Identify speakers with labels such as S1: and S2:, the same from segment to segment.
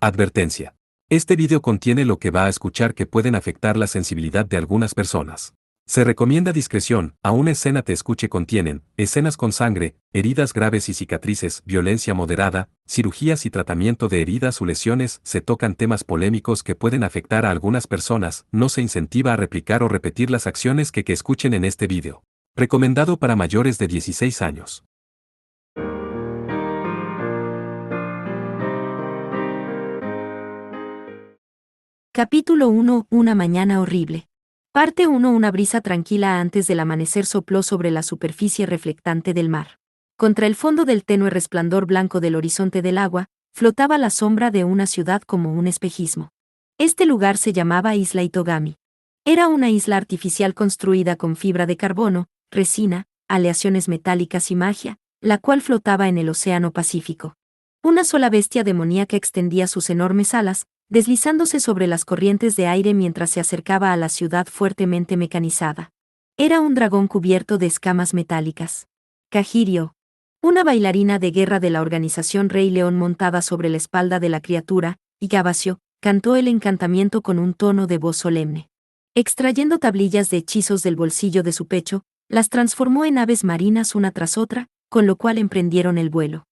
S1: Advertencia. Este video contiene lo que va a escuchar que pueden afectar la sensibilidad de algunas personas. Se recomienda discreción, aún escena te escuche contienen, escenas con sangre, heridas graves y cicatrices, violencia moderada, cirugías y tratamiento de heridas o lesiones, se tocan temas polémicos que pueden afectar a algunas personas, no se incentiva a replicar o repetir las acciones que escuchen en este video. Recomendado para mayores de 16 años.
S2: Capítulo 1. Una mañana horrible. Parte 1. Una brisa tranquila antes del amanecer sopló sobre la superficie reflectante del mar. Contra el fondo del tenue resplandor blanco del horizonte del agua, flotaba la sombra de una ciudad como un espejismo. Este lugar se llamaba Isla Itogami. Era una isla artificial construida con fibra de carbono, resina, aleaciones metálicas y magia, la cual flotaba en el Océano Pacífico. Una sola bestia demoníaca extendía sus enormes alas, deslizándose sobre las corrientes de aire mientras se acercaba a la ciudad fuertemente mecanizada. Era un dragón cubierto de escamas metálicas. Kajirio, una bailarina de guerra de la organización Rey León montada sobre la espalda de la criatura, y Gabasio, cantó el encantamiento con un tono de voz solemne. Extrayendo tablillas de hechizos del bolsillo de su pecho, las transformó en aves marinas una tras otra, con lo cual emprendieron el vuelo.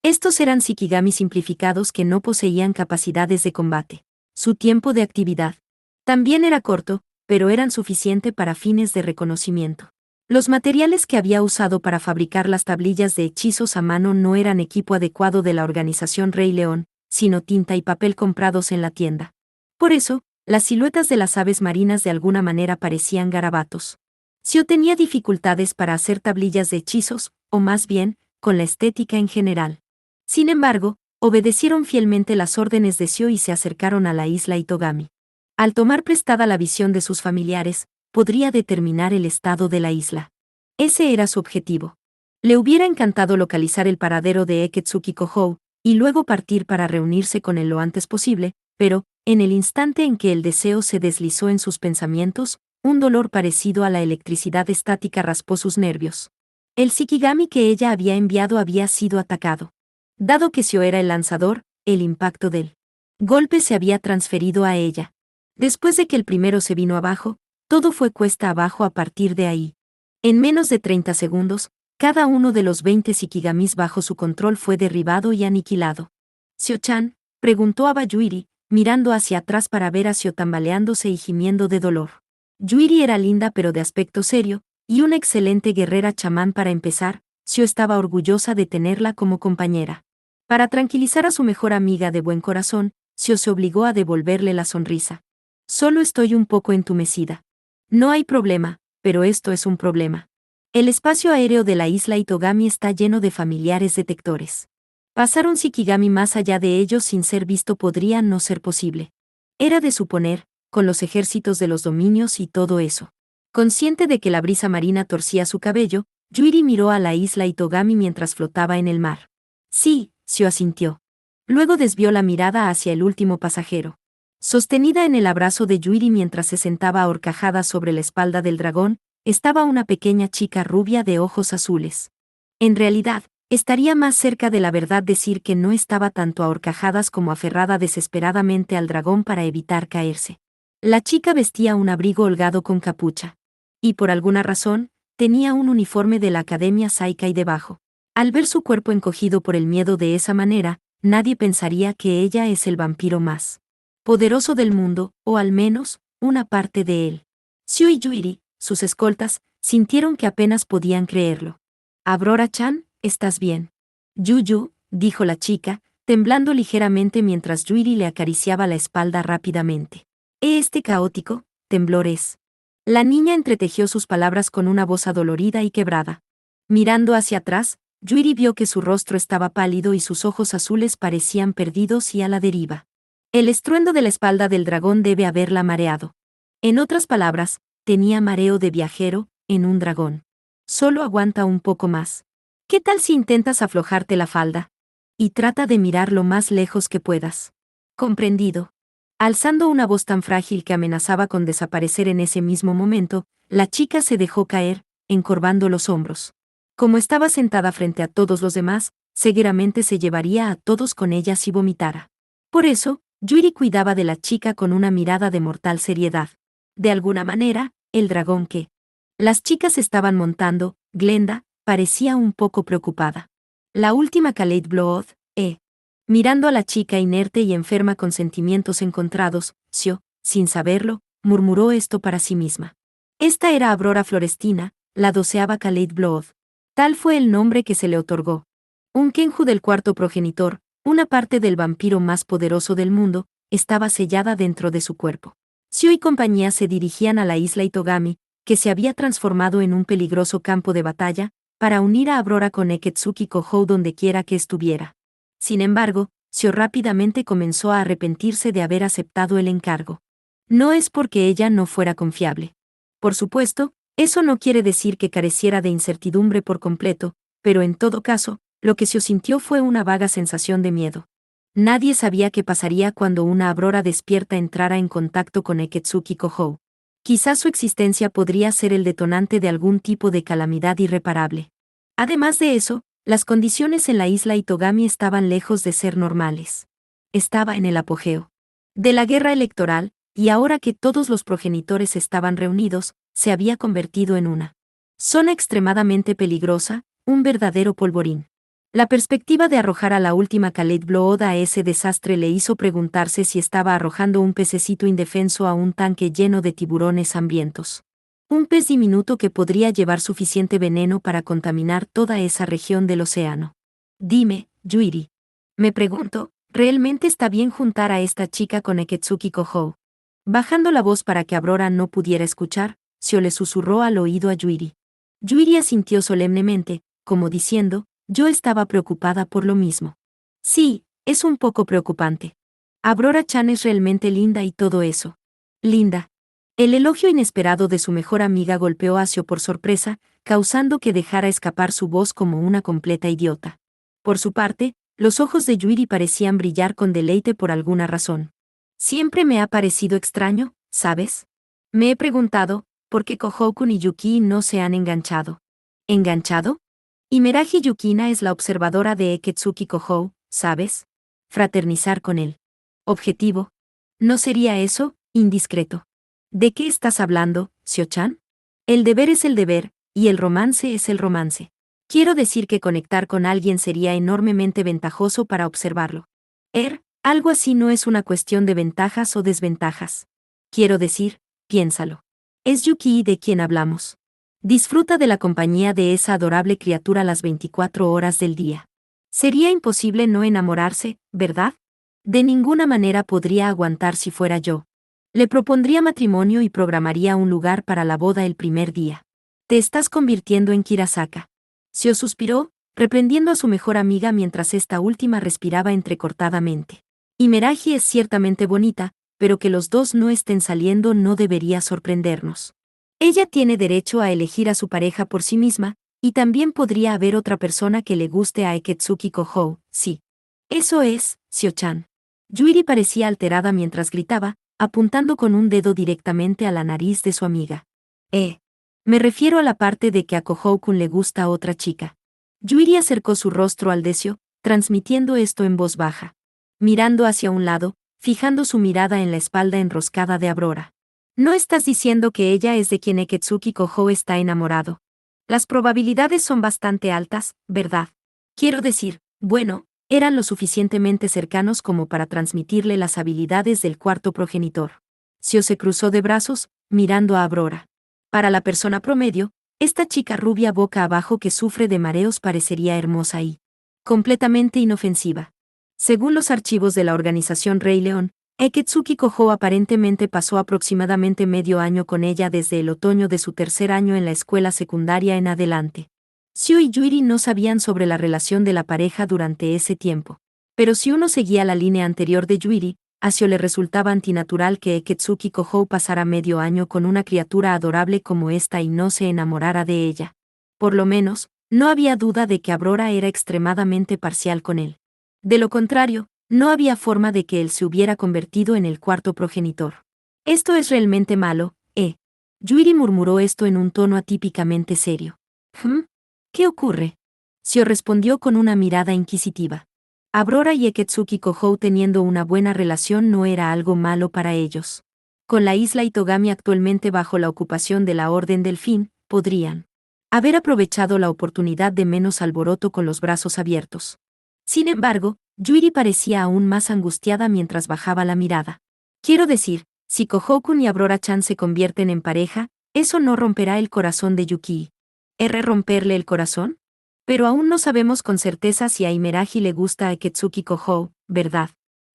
S2: Estos eran Shikigami simplificados que no poseían capacidades de combate. Su tiempo de actividad también era corto, pero eran suficiente para fines de reconocimiento. Los materiales que había usado para fabricar las tablillas de hechizos a mano no eran equipo adecuado de la organización Rey León, sino tinta y papel comprados en la tienda. Por eso, las siluetas de las aves marinas de alguna manera parecían garabatos. Sio tenía dificultades para hacer tablillas de hechizos, o más bien, con la estética en general. Sin embargo, obedecieron fielmente las órdenes de Sio y se acercaron a la isla Itogami. Al tomar prestada la visión de sus familiares, podría determinar el estado de la isla. Ese era su objetivo. Le hubiera encantado localizar el paradero de Eketsuki Kohou, y luego partir para reunirse con él lo antes posible, pero, en el instante en que el deseo se deslizó en sus pensamientos, un dolor parecido a la electricidad estática raspó sus nervios. El Shikigami que ella había enviado había sido atacado. Dado que Sio era el lanzador, el impacto del golpe se había transferido a ella. Después de que el primero se vino abajo, todo fue cuesta abajo a partir de ahí. En menos de 30 segundos, cada uno de los 20 Shikigamis bajo su control fue derribado y aniquilado. «Sio-chan», preguntó a Yuri, mirando hacia atrás para ver a Sio tambaleándose y gimiendo de dolor. Yuri era linda pero de aspecto serio, y una excelente guerrera chamán para empezar. Sio estaba orgullosa de tenerla como compañera. Para tranquilizar a su mejor amiga de buen corazón, Sio se obligó a devolverle la sonrisa. «Solo estoy un poco entumecida. No hay problema, pero esto es un problema. El espacio aéreo de la isla Itogami está lleno de familiares detectores. Pasar un Shikigami más allá de ellos sin ser visto podría no ser posible. Era de suponer, con los ejércitos de los dominios y todo eso». Consciente de que la brisa marina torcía su cabello, Yuri miró a la isla Itogami mientras flotaba en el mar. «Sí», Sio asintió. Luego desvió la mirada hacia el último pasajero. Sostenida en el abrazo de Yuri mientras se sentaba ahorcajada sobre la espalda del dragón, estaba una pequeña chica rubia de ojos azules. En realidad, estaría más cerca de la verdad decir que no estaba tanto ahorcajadas como aferrada desesperadamente al dragón para evitar caerse. La chica vestía un abrigo holgado con capucha. Y por alguna razón, tenía un uniforme de la Academia Saikai debajo. Al ver su cuerpo encogido por el miedo de esa manera, nadie pensaría que ella es el vampiro más poderoso del mundo, o al menos, una parte de él. Sio y Yuri, sus escoltas, sintieron que apenas podían creerlo. «Aurora-chan, ¿estás bien?» «Yuyu», dijo la chica, temblando ligeramente mientras Yuri le acariciaba la espalda rápidamente. «Este caótico temblor es». La niña entretejió sus palabras con una voz adolorida y quebrada. Mirando hacia atrás, Yuri vio que su rostro estaba pálido y sus ojos azules parecían perdidos y a la deriva. El estruendo de la espalda del dragón debe haberla mareado. En otras palabras, tenía mareo de viajero, en un dragón. Solo aguanta un poco más. ¿Qué tal si intentas aflojarte la falda? Y trata de mirar lo más lejos que puedas. «Comprendido». Alzando una voz tan frágil que amenazaba con desaparecer en ese mismo momento, la chica se dejó caer, encorvando los hombros. Como estaba sentada frente a todos los demás, seguramente se llevaría a todos con ella si vomitara. Por eso, Yuri cuidaba de la chica con una mirada de mortal seriedad. De alguna manera, el dragón que las chicas estaban montando, Glenda, parecía un poco preocupada. La última Khaled Blood, mirando a la chica inerte y enferma con sentimientos encontrados, Sio, sin saberlo, murmuró esto para sí misma. Esta era Aurora Florestina, la 12ª Khaled Blood. Tal fue el nombre que se le otorgó. Un Kenju del cuarto progenitor, una parte del vampiro más poderoso del mundo, estaba sellada dentro de su cuerpo. Sio y compañía se dirigían a la isla Itogami, que se había transformado en un peligroso campo de batalla, para unir a Aurora con Eketsuki Kohou dondequiera que estuviera. Sin embargo, Sio rápidamente comenzó a arrepentirse de haber aceptado el encargo. No es porque ella no fuera confiable. Por supuesto, eso no quiere decir que careciera de incertidumbre por completo, pero en todo caso, lo que Sio sintió fue una vaga sensación de miedo. Nadie sabía qué pasaría cuando una Aurora despierta entrara en contacto con Eketsuki Kohou. Quizás su existencia podría ser el detonante de algún tipo de calamidad irreparable. Además de eso, las condiciones en la isla Itogami estaban lejos de ser normales. Estaba en el apogeo de la guerra electoral, y ahora que todos los progenitores estaban reunidos, se había convertido en una zona extremadamente peligrosa, un verdadero polvorín. La perspectiva de arrojar a la última Khaled Blood a ese desastre le hizo preguntarse si estaba arrojando un pececito indefenso a un tanque lleno de tiburones hambrientos. Un pez diminuto que podría llevar suficiente veneno para contaminar toda esa región del océano. Dime, Yuri. Me pregunto, ¿realmente está bien juntar a esta chica con Eketsuki Kohou? Bajando la voz para que Aurora no pudiera escuchar, Sio le susurró al oído a Yuri. Yuri asintió solemnemente, como diciendo, yo estaba preocupada por lo mismo. Sí, es un poco preocupante. Aurora-chan es realmente linda y todo eso. Linda. El elogio inesperado de su mejor amiga golpeó a Sio por sorpresa, causando que dejara escapar su voz como una completa idiota. Por su parte, los ojos de Yuri parecían brillar con deleite por alguna razón. Siempre me ha parecido extraño, ¿sabes? Me he preguntado, ¿por qué Kohou-kun y Yuki no se han enganchado? ¿Enganchado? Imeraji Yukina es la observadora de Eketsuki Kohou, ¿sabes? Fraternizar con él. Objetivo. ¿No sería eso, indiscreto? ¿De qué estás hablando, Sio-chan? El deber es el deber, y el romance es el romance. Quiero decir que conectar con alguien sería enormemente ventajoso para observarlo. Algo así no es una cuestión de ventajas o desventajas. Quiero decir, piénsalo. Es Yuki de quien hablamos. Disfruta de la compañía de esa adorable criatura las 24 horas del día. Sería imposible no enamorarse, ¿verdad? De ninguna manera podría aguantar si fuera yo. Le propondría matrimonio y programaría un lugar para la boda el primer día. Te estás convirtiendo en Kirasaka. Sio suspiró, reprendiendo a su mejor amiga mientras esta última respiraba entrecortadamente. Imeraji es ciertamente bonita, pero que los dos no estén saliendo no debería sorprendernos. Ella tiene derecho a elegir a su pareja por sí misma, y también podría haber otra persona que le guste a Eketsuki Kohou, sí. Eso es, Sio-chan. Yuri parecía alterada mientras gritaba, apuntando con un dedo directamente a la nariz de su amiga. Me refiero a la parte de que a Kohou-kun le gusta a otra chica. Yuri acercó su rostro al de Sio, transmitiendo esto en voz baja. Mirando hacia un lado, fijando su mirada en la espalda enroscada de Aurora. No estás diciendo que ella es de quien Eketsuki Kohou está enamorado. Las probabilidades son bastante altas, ¿verdad? Quiero decir, bueno, eran lo suficientemente cercanos como para transmitirle las habilidades del cuarto progenitor. Sio se cruzó de brazos, mirando a Aurora. Para la persona promedio, esta chica rubia boca abajo que sufre de mareos parecería hermosa y completamente inofensiva. Según los archivos de la organización Rey León, Eketsuki Kohou aparentemente pasó aproximadamente medio año con ella desde el otoño de su tercer año en la escuela secundaria en adelante. Sio y Yuri no sabían sobre la relación de la pareja durante ese tiempo. Pero si uno seguía la línea anterior de Yuri, a Sio le resultaba antinatural que Eketsuki Kohou pasara medio año con una criatura adorable como esta y no se enamorara de ella. Por lo menos, no había duda de que Aurora era extremadamente parcial con él. De lo contrario, no había forma de que él se hubiera convertido en el cuarto progenitor. Esto es realmente malo, Yuri murmuró esto en un tono atípicamente serio. ¿Qué ocurre? Sio respondió con una mirada inquisitiva. Aurora y Eketsuki Kohou teniendo una buena relación no era algo malo para ellos. Con la isla Itogami actualmente bajo la ocupación de la Orden Delfín, podrían haber aprovechado la oportunidad de menos alboroto con los brazos abiertos. Sin embargo, Yuri parecía aún más angustiada mientras bajaba la mirada. Quiero decir, si Kohou-kun y Aurora-chan se convierten en pareja, eso no romperá el corazón de Yukii. ¿R romperle el corazón? Pero aún no sabemos con certeza si a Imeragi le gusta a Eketsuki Kohou, ¿verdad?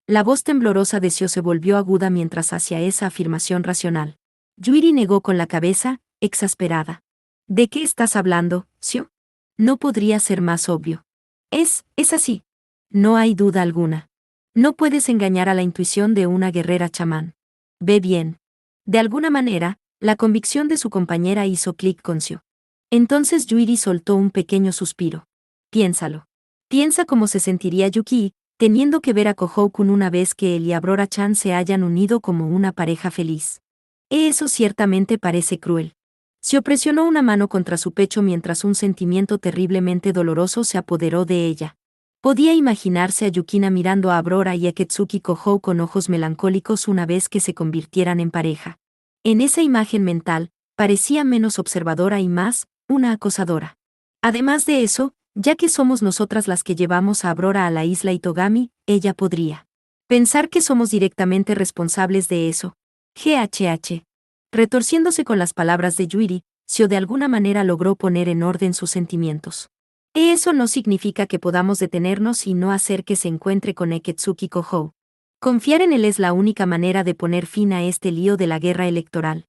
S2: La voz temblorosa de Seo se volvió aguda mientras hacía esa afirmación racional. Yuri negó con la cabeza, exasperada. ¿De qué estás hablando, Seo? No podría ser más obvio. Es así. No hay duda alguna. No puedes engañar a la intuición de una guerrera chamán. Ve bien. De alguna manera, la convicción de su compañera hizo clic con Seo. Entonces Yuri soltó un pequeño suspiro. Piénsalo. Piensa cómo se sentiría Yukii, teniendo que ver a Kohou-kun una vez que él y Aurora-chan se hayan unido como una pareja feliz. Eso ciertamente parece cruel. Seo presionó una mano contra su pecho mientras un sentimiento terriblemente doloroso se apoderó de ella. Podía imaginarse a Yukina mirando a Aurora y a Eketsuki Kohou con ojos melancólicos una vez que se convirtieran en pareja. En esa imagen mental, parecía menos observadora y más, una acosadora. Además de eso, ya que somos nosotras las que llevamos a Aurora a la isla Itogami, ella podría pensar que somos directamente responsables de eso. GHH. Retorciéndose con las palabras de Yuri, Seo de alguna manera logró poner en orden sus sentimientos. Eso no significa que podamos detenernos y no hacer que se encuentre con Eketsuki Kohou. Confiar en él es la única manera de poner fin a este lío de la guerra electoral.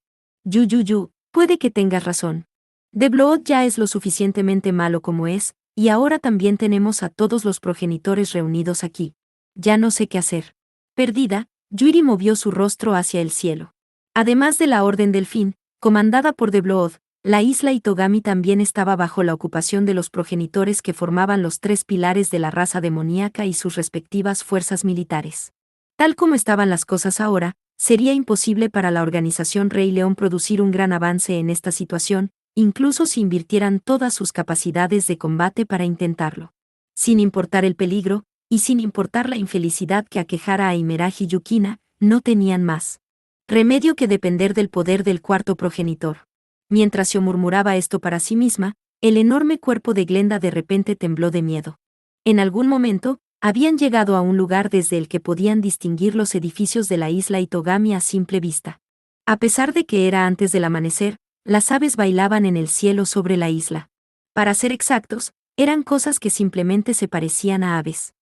S2: Puede que tengas razón. The Blood ya es lo suficientemente malo como es, y ahora también tenemos a todos los progenitores reunidos aquí. Ya no sé qué hacer. Perdida, Yuri movió su rostro hacia el cielo. Además de la Orden Delfín, comandada por The Blood, la isla Itogami también estaba bajo la ocupación de los progenitores que formaban los tres pilares de la raza demoníaca y sus respectivas fuerzas militares. Tal como estaban las cosas ahora, sería imposible para la organización Rey León producir un gran avance en esta situación, incluso si invirtieran todas sus capacidades de combate para intentarlo. Sin importar el peligro, y sin importar la infelicidad que aquejara a Imeragi Yukina, no tenían más remedio que depender del poder del cuarto progenitor. Mientras Seo murmuraba esto para sí misma, el enorme cuerpo de Glenda de repente tembló de miedo. En algún momento, habían llegado a un lugar desde el que podían distinguir los edificios de la isla Itogami a simple vista. A pesar de que era antes del amanecer, las aves bailaban en el cielo sobre la isla. Para ser exactos, eran cosas que simplemente se parecían a aves.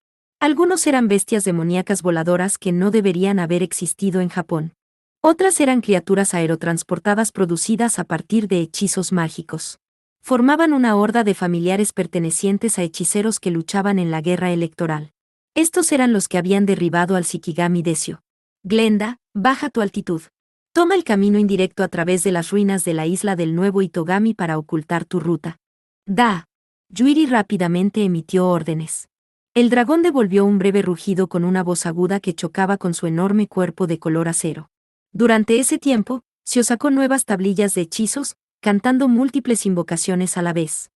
S2: Algunos eran bestias demoníacas voladoras que no deberían haber existido en Japón. Otras eran criaturas aerotransportadas producidas a partir de hechizos mágicos. Formaban una horda de familiares pertenecientes a hechiceros que luchaban en la guerra electoral. Estos eran los que habían derribado al Shikigami de Seo. Glenda, baja tu altitud. Toma el camino indirecto a través de las ruinas de la isla del nuevo Itogami para ocultar tu ruta. Da. Yuri rápidamente emitió órdenes. El dragón devolvió un breve rugido con una voz aguda que chocaba con su enorme cuerpo de color acero. Durante ese tiempo, Seo sacó nuevas tablillas de hechizos, cantando múltiples invocaciones a la vez.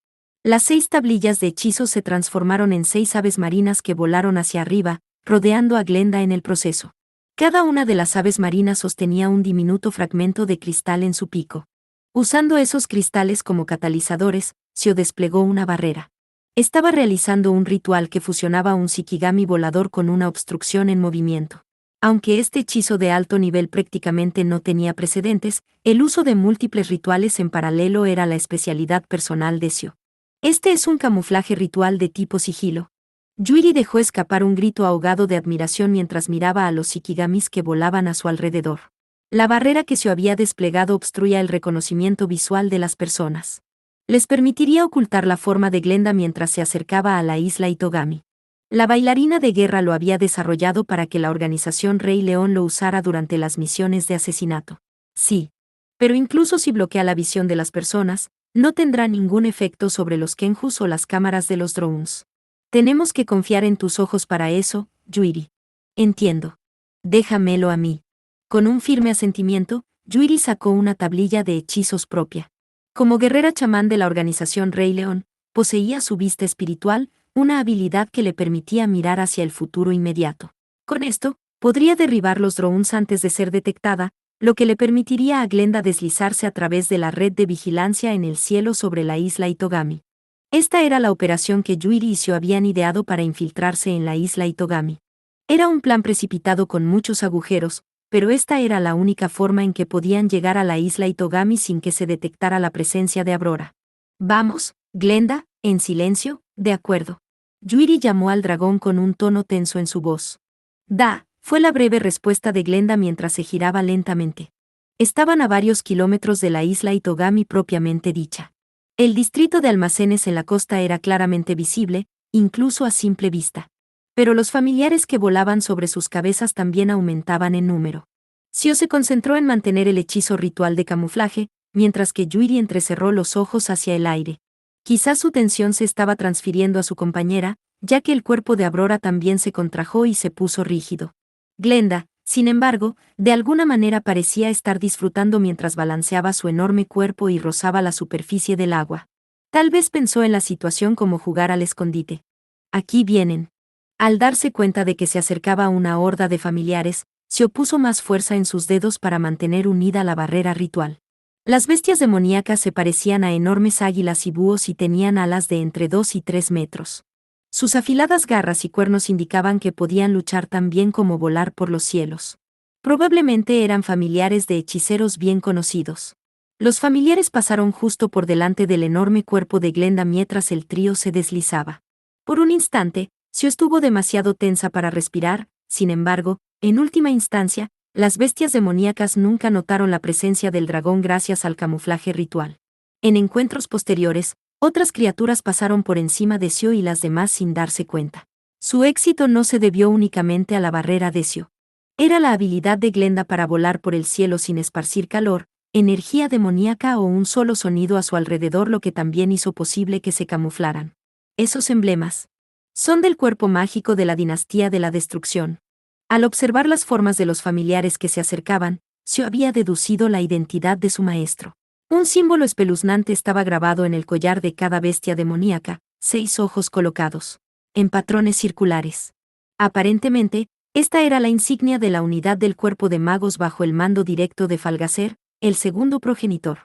S2: Las 6 tablillas de hechizos se transformaron en 6 aves marinas que volaron hacia arriba, rodeando a Glenda en el proceso. Cada una de las aves marinas sostenía un diminuto fragmento de cristal en su pico. Usando esos cristales como catalizadores, Seo desplegó una barrera. Estaba realizando un ritual que fusionaba un Shikigami volador con una obstrucción en movimiento. Aunque este hechizo de alto nivel prácticamente no tenía precedentes, el uso de múltiples rituales en paralelo era la especialidad personal de Seo. Este es un camuflaje ritual de tipo sigilo. Yuri dejó escapar un grito ahogado de admiración mientras miraba a los Shikigamis que volaban a su alrededor. La barrera que Seo había desplegado obstruía el reconocimiento visual de las personas. Les permitiría ocultar la forma de Glenda mientras se acercaba a la isla Itogami. La bailarina de guerra lo había desarrollado para que la organización Rey León lo usara durante las misiones de asesinato. Sí. Pero incluso si bloquea la visión de las personas, no tendrá ningún efecto sobre los Kenjus o las cámaras de los drones. Tenemos que confiar en tus ojos para eso, Yuri. Entiendo. Déjamelo a mí. Con un firme asentimiento, Yuri sacó una tablilla de hechizos propia. Como guerrera chamán de la organización Rey León, poseía su vista espiritual, una habilidad que le permitía mirar hacia el futuro inmediato. Con esto, podría derribar los drones antes de ser detectada, lo que le permitiría a Glenda deslizarse a través de la red de vigilancia en el cielo sobre la isla Itogami. Esta era la operación que Yuri y Seo habían ideado para infiltrarse en la isla Itogami. Era un plan precipitado con muchos agujeros, pero esta era la única forma en que podían llegar a la isla Itogami sin que se detectara la presencia de Aurora. Vamos, Glenda, en silencio, de acuerdo. Yuri llamó al dragón con un tono tenso en su voz. Fue la breve respuesta de Glenda mientras se giraba lentamente. Estaban a varios kilómetros de la isla Itogami propiamente dicha. El distrito de almacenes en la costa era claramente visible, incluso a simple vista. Pero los familiares que volaban sobre sus cabezas también aumentaban en número. Seo se concentró en mantener el hechizo ritual de camuflaje, mientras que Yuri entrecerró los ojos hacia el aire. Quizás su tensión se estaba transfiriendo a su compañera, ya que el cuerpo de Aurora también se contrajo y se puso rígido. Glenda, sin embargo, de alguna manera parecía estar disfrutando mientras balanceaba su enorme cuerpo y rozaba la superficie del agua. Tal vez pensó en la situación como jugar al escondite. Aquí vienen. Al darse cuenta de que se acercaba una horda de familiares, se opuso más fuerza en sus dedos para mantener unida la barrera ritual. Las bestias demoníacas se parecían a enormes águilas y búhos y tenían alas de entre 2 y 3 metros. Sus afiladas garras y cuernos indicaban que podían luchar tan bien como volar por los cielos. Probablemente eran familiares de hechiceros bien conocidos. Los familiares pasaron justo por delante del enorme cuerpo de Glenda mientras el trío se deslizaba. Por un instante, Seo estuvo demasiado tensa para respirar, sin embargo, en última instancia, las bestias demoníacas nunca notaron la presencia del dragón gracias al camuflaje ritual. En encuentros posteriores, otras criaturas pasaron por encima de Seo y las demás sin darse cuenta. Su éxito no se debió únicamente a la barrera de Seo. Era la habilidad de Glenda para volar por el cielo sin esparcir calor, energía demoníaca o un solo sonido a su alrededor lo que también hizo posible que se camuflaran. Esos emblemas son del cuerpo mágico de la dinastía de la destrucción. Al observar las formas de los familiares que se acercaban, Seo había deducido la identidad de su maestro. Un símbolo espeluznante estaba grabado en el collar de cada bestia demoníaca, 6 ojos colocados en patrones circulares. Aparentemente, esta era la insignia de la unidad del cuerpo de magos bajo el mando directo de Falgacer, el segundo progenitor.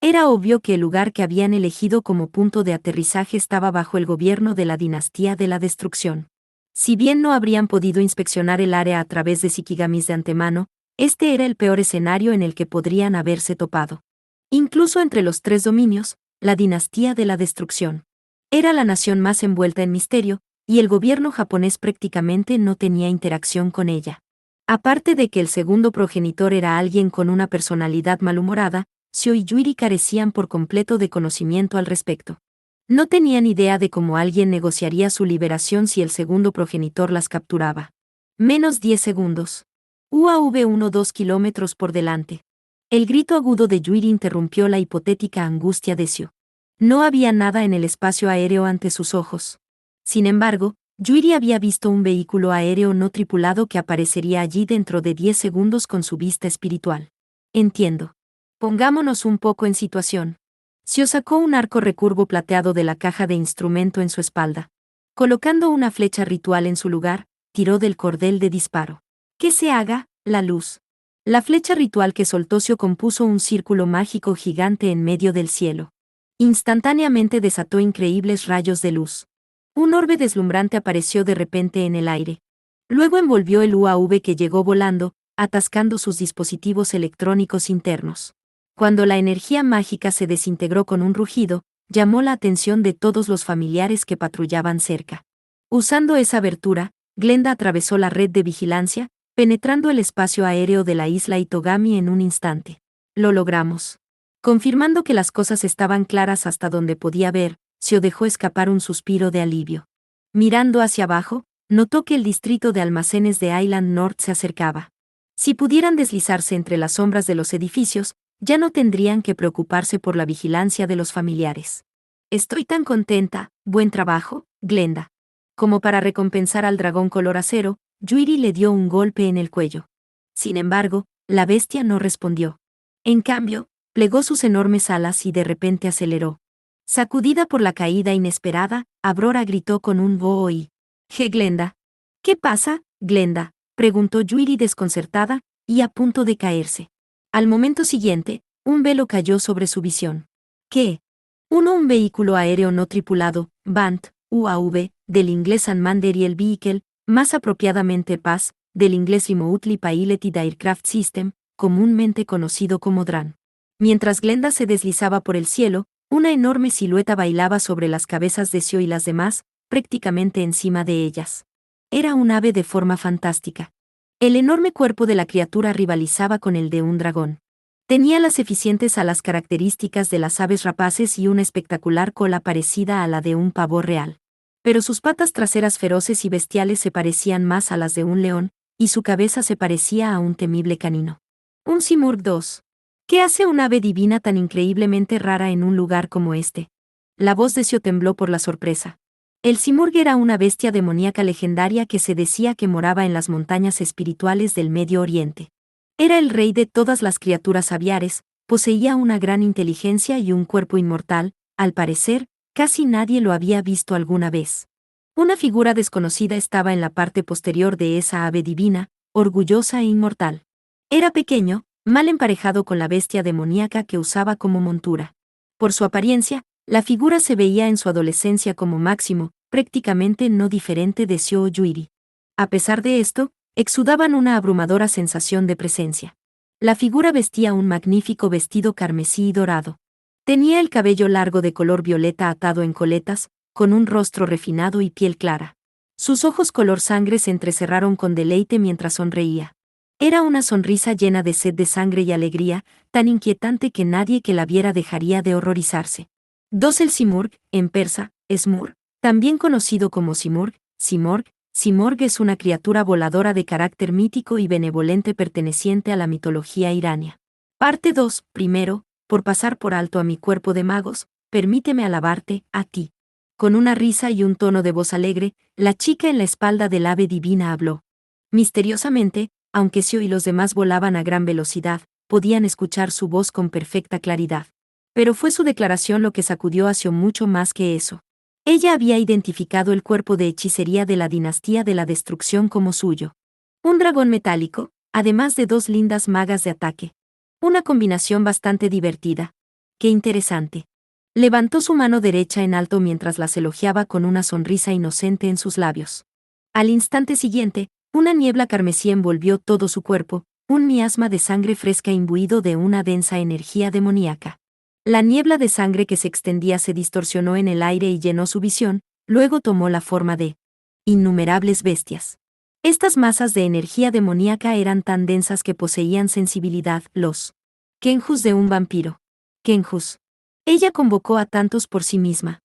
S2: Era obvio que el lugar que habían elegido como punto de aterrizaje estaba bajo el gobierno de la dinastía de la destrucción. Si bien no habrían podido inspeccionar el área a través de Shikigamis de antemano, este era el peor escenario en el que podrían haberse topado. Incluso entre los 3 dominios, la dinastía de la destrucción era la nación más envuelta en misterio, y el gobierno japonés prácticamente no tenía interacción con ella. Aparte de que el segundo progenitor era alguien con una personalidad malhumorada, Seo y Yuri carecían por completo de conocimiento al respecto. No tenían idea de cómo alguien negociaría su liberación si el segundo progenitor las capturaba. Menos 10 segundos. UAV 2 kilómetros por delante. El grito agudo de Yuri interrumpió la hipotética angustia de Seo. No había nada en el espacio aéreo ante sus ojos. Sin embargo, Yuri había visto un vehículo aéreo no tripulado que aparecería allí dentro de 10 segundos con su vista espiritual. Entiendo. Pongámonos un poco en situación. Seo sacó un arco recurvo plateado de la caja de instrumento en su espalda. Colocando una flecha ritual en su lugar, tiró del cordel de disparo. Que se haga, la luz. La flecha ritual que soltó Seo compuso un círculo mágico gigante en medio del cielo. Instantáneamente desató increíbles rayos de luz. Un orbe deslumbrante apareció de repente en el aire. Luego envolvió el UAV que llegó volando, atascando sus dispositivos electrónicos internos. Cuando la energía mágica se desintegró con un rugido, llamó la atención de todos los familiares que patrullaban cerca. Usando esa abertura, Glenda atravesó la red de vigilancia, penetrando el espacio aéreo de la isla Itogami en un instante. Lo logramos. Confirmando que las cosas estaban claras hasta donde podía ver, Seo dejó escapar un suspiro de alivio. Mirando hacia abajo, notó que el distrito de almacenes de Island North se acercaba. Si pudieran deslizarse entre las sombras de los edificios, ya no tendrían que preocuparse por la vigilancia de los familiares. Estoy tan contenta, buen trabajo, Glenda. Como para recompensar al dragón color acero, Yuri le dio un golpe en el cuello. Sin embargo, la bestia no respondió. En cambio, plegó sus enormes alas y de repente aceleró. Sacudida por la caída inesperada, Aurora gritó con un "Voy". Glenda. ¿Qué pasa, Glenda?, preguntó Juiri desconcertada, y a punto de caerse. Al momento siguiente, un velo cayó sobre su visión. ¿Qué? Un vehículo aéreo no tripulado, BANT, UAV, del inglés Unmanned Aerial Vehicle, más apropiadamente PAS, del inglés Remotely Piloted Aircraft System, comúnmente conocido como DRAN. Mientras Glenda se deslizaba por el cielo, una enorme silueta bailaba sobre las cabezas de Sio y las demás, prácticamente encima de ellas. Era un ave de forma fantástica. El enorme cuerpo de la criatura rivalizaba con el de un dragón. Tenía las eficientes alas características de las aves rapaces y una espectacular cola parecida a la de un pavo real. Pero sus patas traseras feroces y bestiales se parecían más a las de un león, y su cabeza se parecía a un temible canino. Un Simurgh 2. ¿Qué hace un ave divina tan increíblemente rara en un lugar como este? La voz de Sio tembló por la sorpresa. El Simurgh era una bestia demoníaca legendaria que se decía que moraba en las montañas espirituales del Medio Oriente. Era el rey de todas las criaturas aviares, poseía una gran inteligencia y un cuerpo inmortal, al parecer, casi nadie lo había visto alguna vez. Una figura desconocida estaba en la parte posterior de esa ave divina, orgullosa e inmortal. Era pequeño, mal emparejado con la bestia demoníaca que usaba como montura. Por su apariencia, la figura se veía en su adolescencia como Máximo, prácticamente no diferente de Sio o Juiri. A pesar de esto, exudaban una abrumadora sensación de presencia. La figura vestía un magnífico vestido carmesí y dorado. Tenía el cabello largo de color violeta atado en coletas, con un rostro refinado y piel clara. Sus ojos color sangre se entrecerraron con deleite mientras sonreía. Era una sonrisa llena de sed de sangre y alegría, tan inquietante que nadie que la viera dejaría de horrorizarse. 2. El Simurgh, en persa, Smur, también conocido como Simurgh, Simorgh es una criatura voladora de carácter mítico y benevolente perteneciente a la mitología irania. Parte 2. Primero, por pasar por alto a mi cuerpo de magos, permíteme alabarte, a ti. Con una risa y un tono de voz alegre, la chica en la espalda del ave divina habló. Misteriosamente, aunque Sio y los demás volaban a gran velocidad, podían escuchar su voz con perfecta claridad. Pero fue su declaración lo que sacudió a Sio mucho más que eso. Ella había identificado el cuerpo de hechicería de la dinastía de la destrucción como suyo. Un dragón metálico, además de 2 lindas magas de ataque. Una combinación bastante divertida. ¡Qué interesante! Levantó su mano derecha en alto mientras las elogiaba con una sonrisa inocente en sus labios. Al instante siguiente, una niebla carmesí envolvió todo su cuerpo, un miasma de sangre fresca imbuido de una densa energía demoníaca. La niebla de sangre que se extendía se distorsionó en el aire y llenó su visión, luego tomó la forma de innumerables bestias. Estas masas de energía demoníaca eran tan densas que poseían sensibilidad, los kenjus de un vampiro. Kenjus. Ella convocó a tantos por sí misma.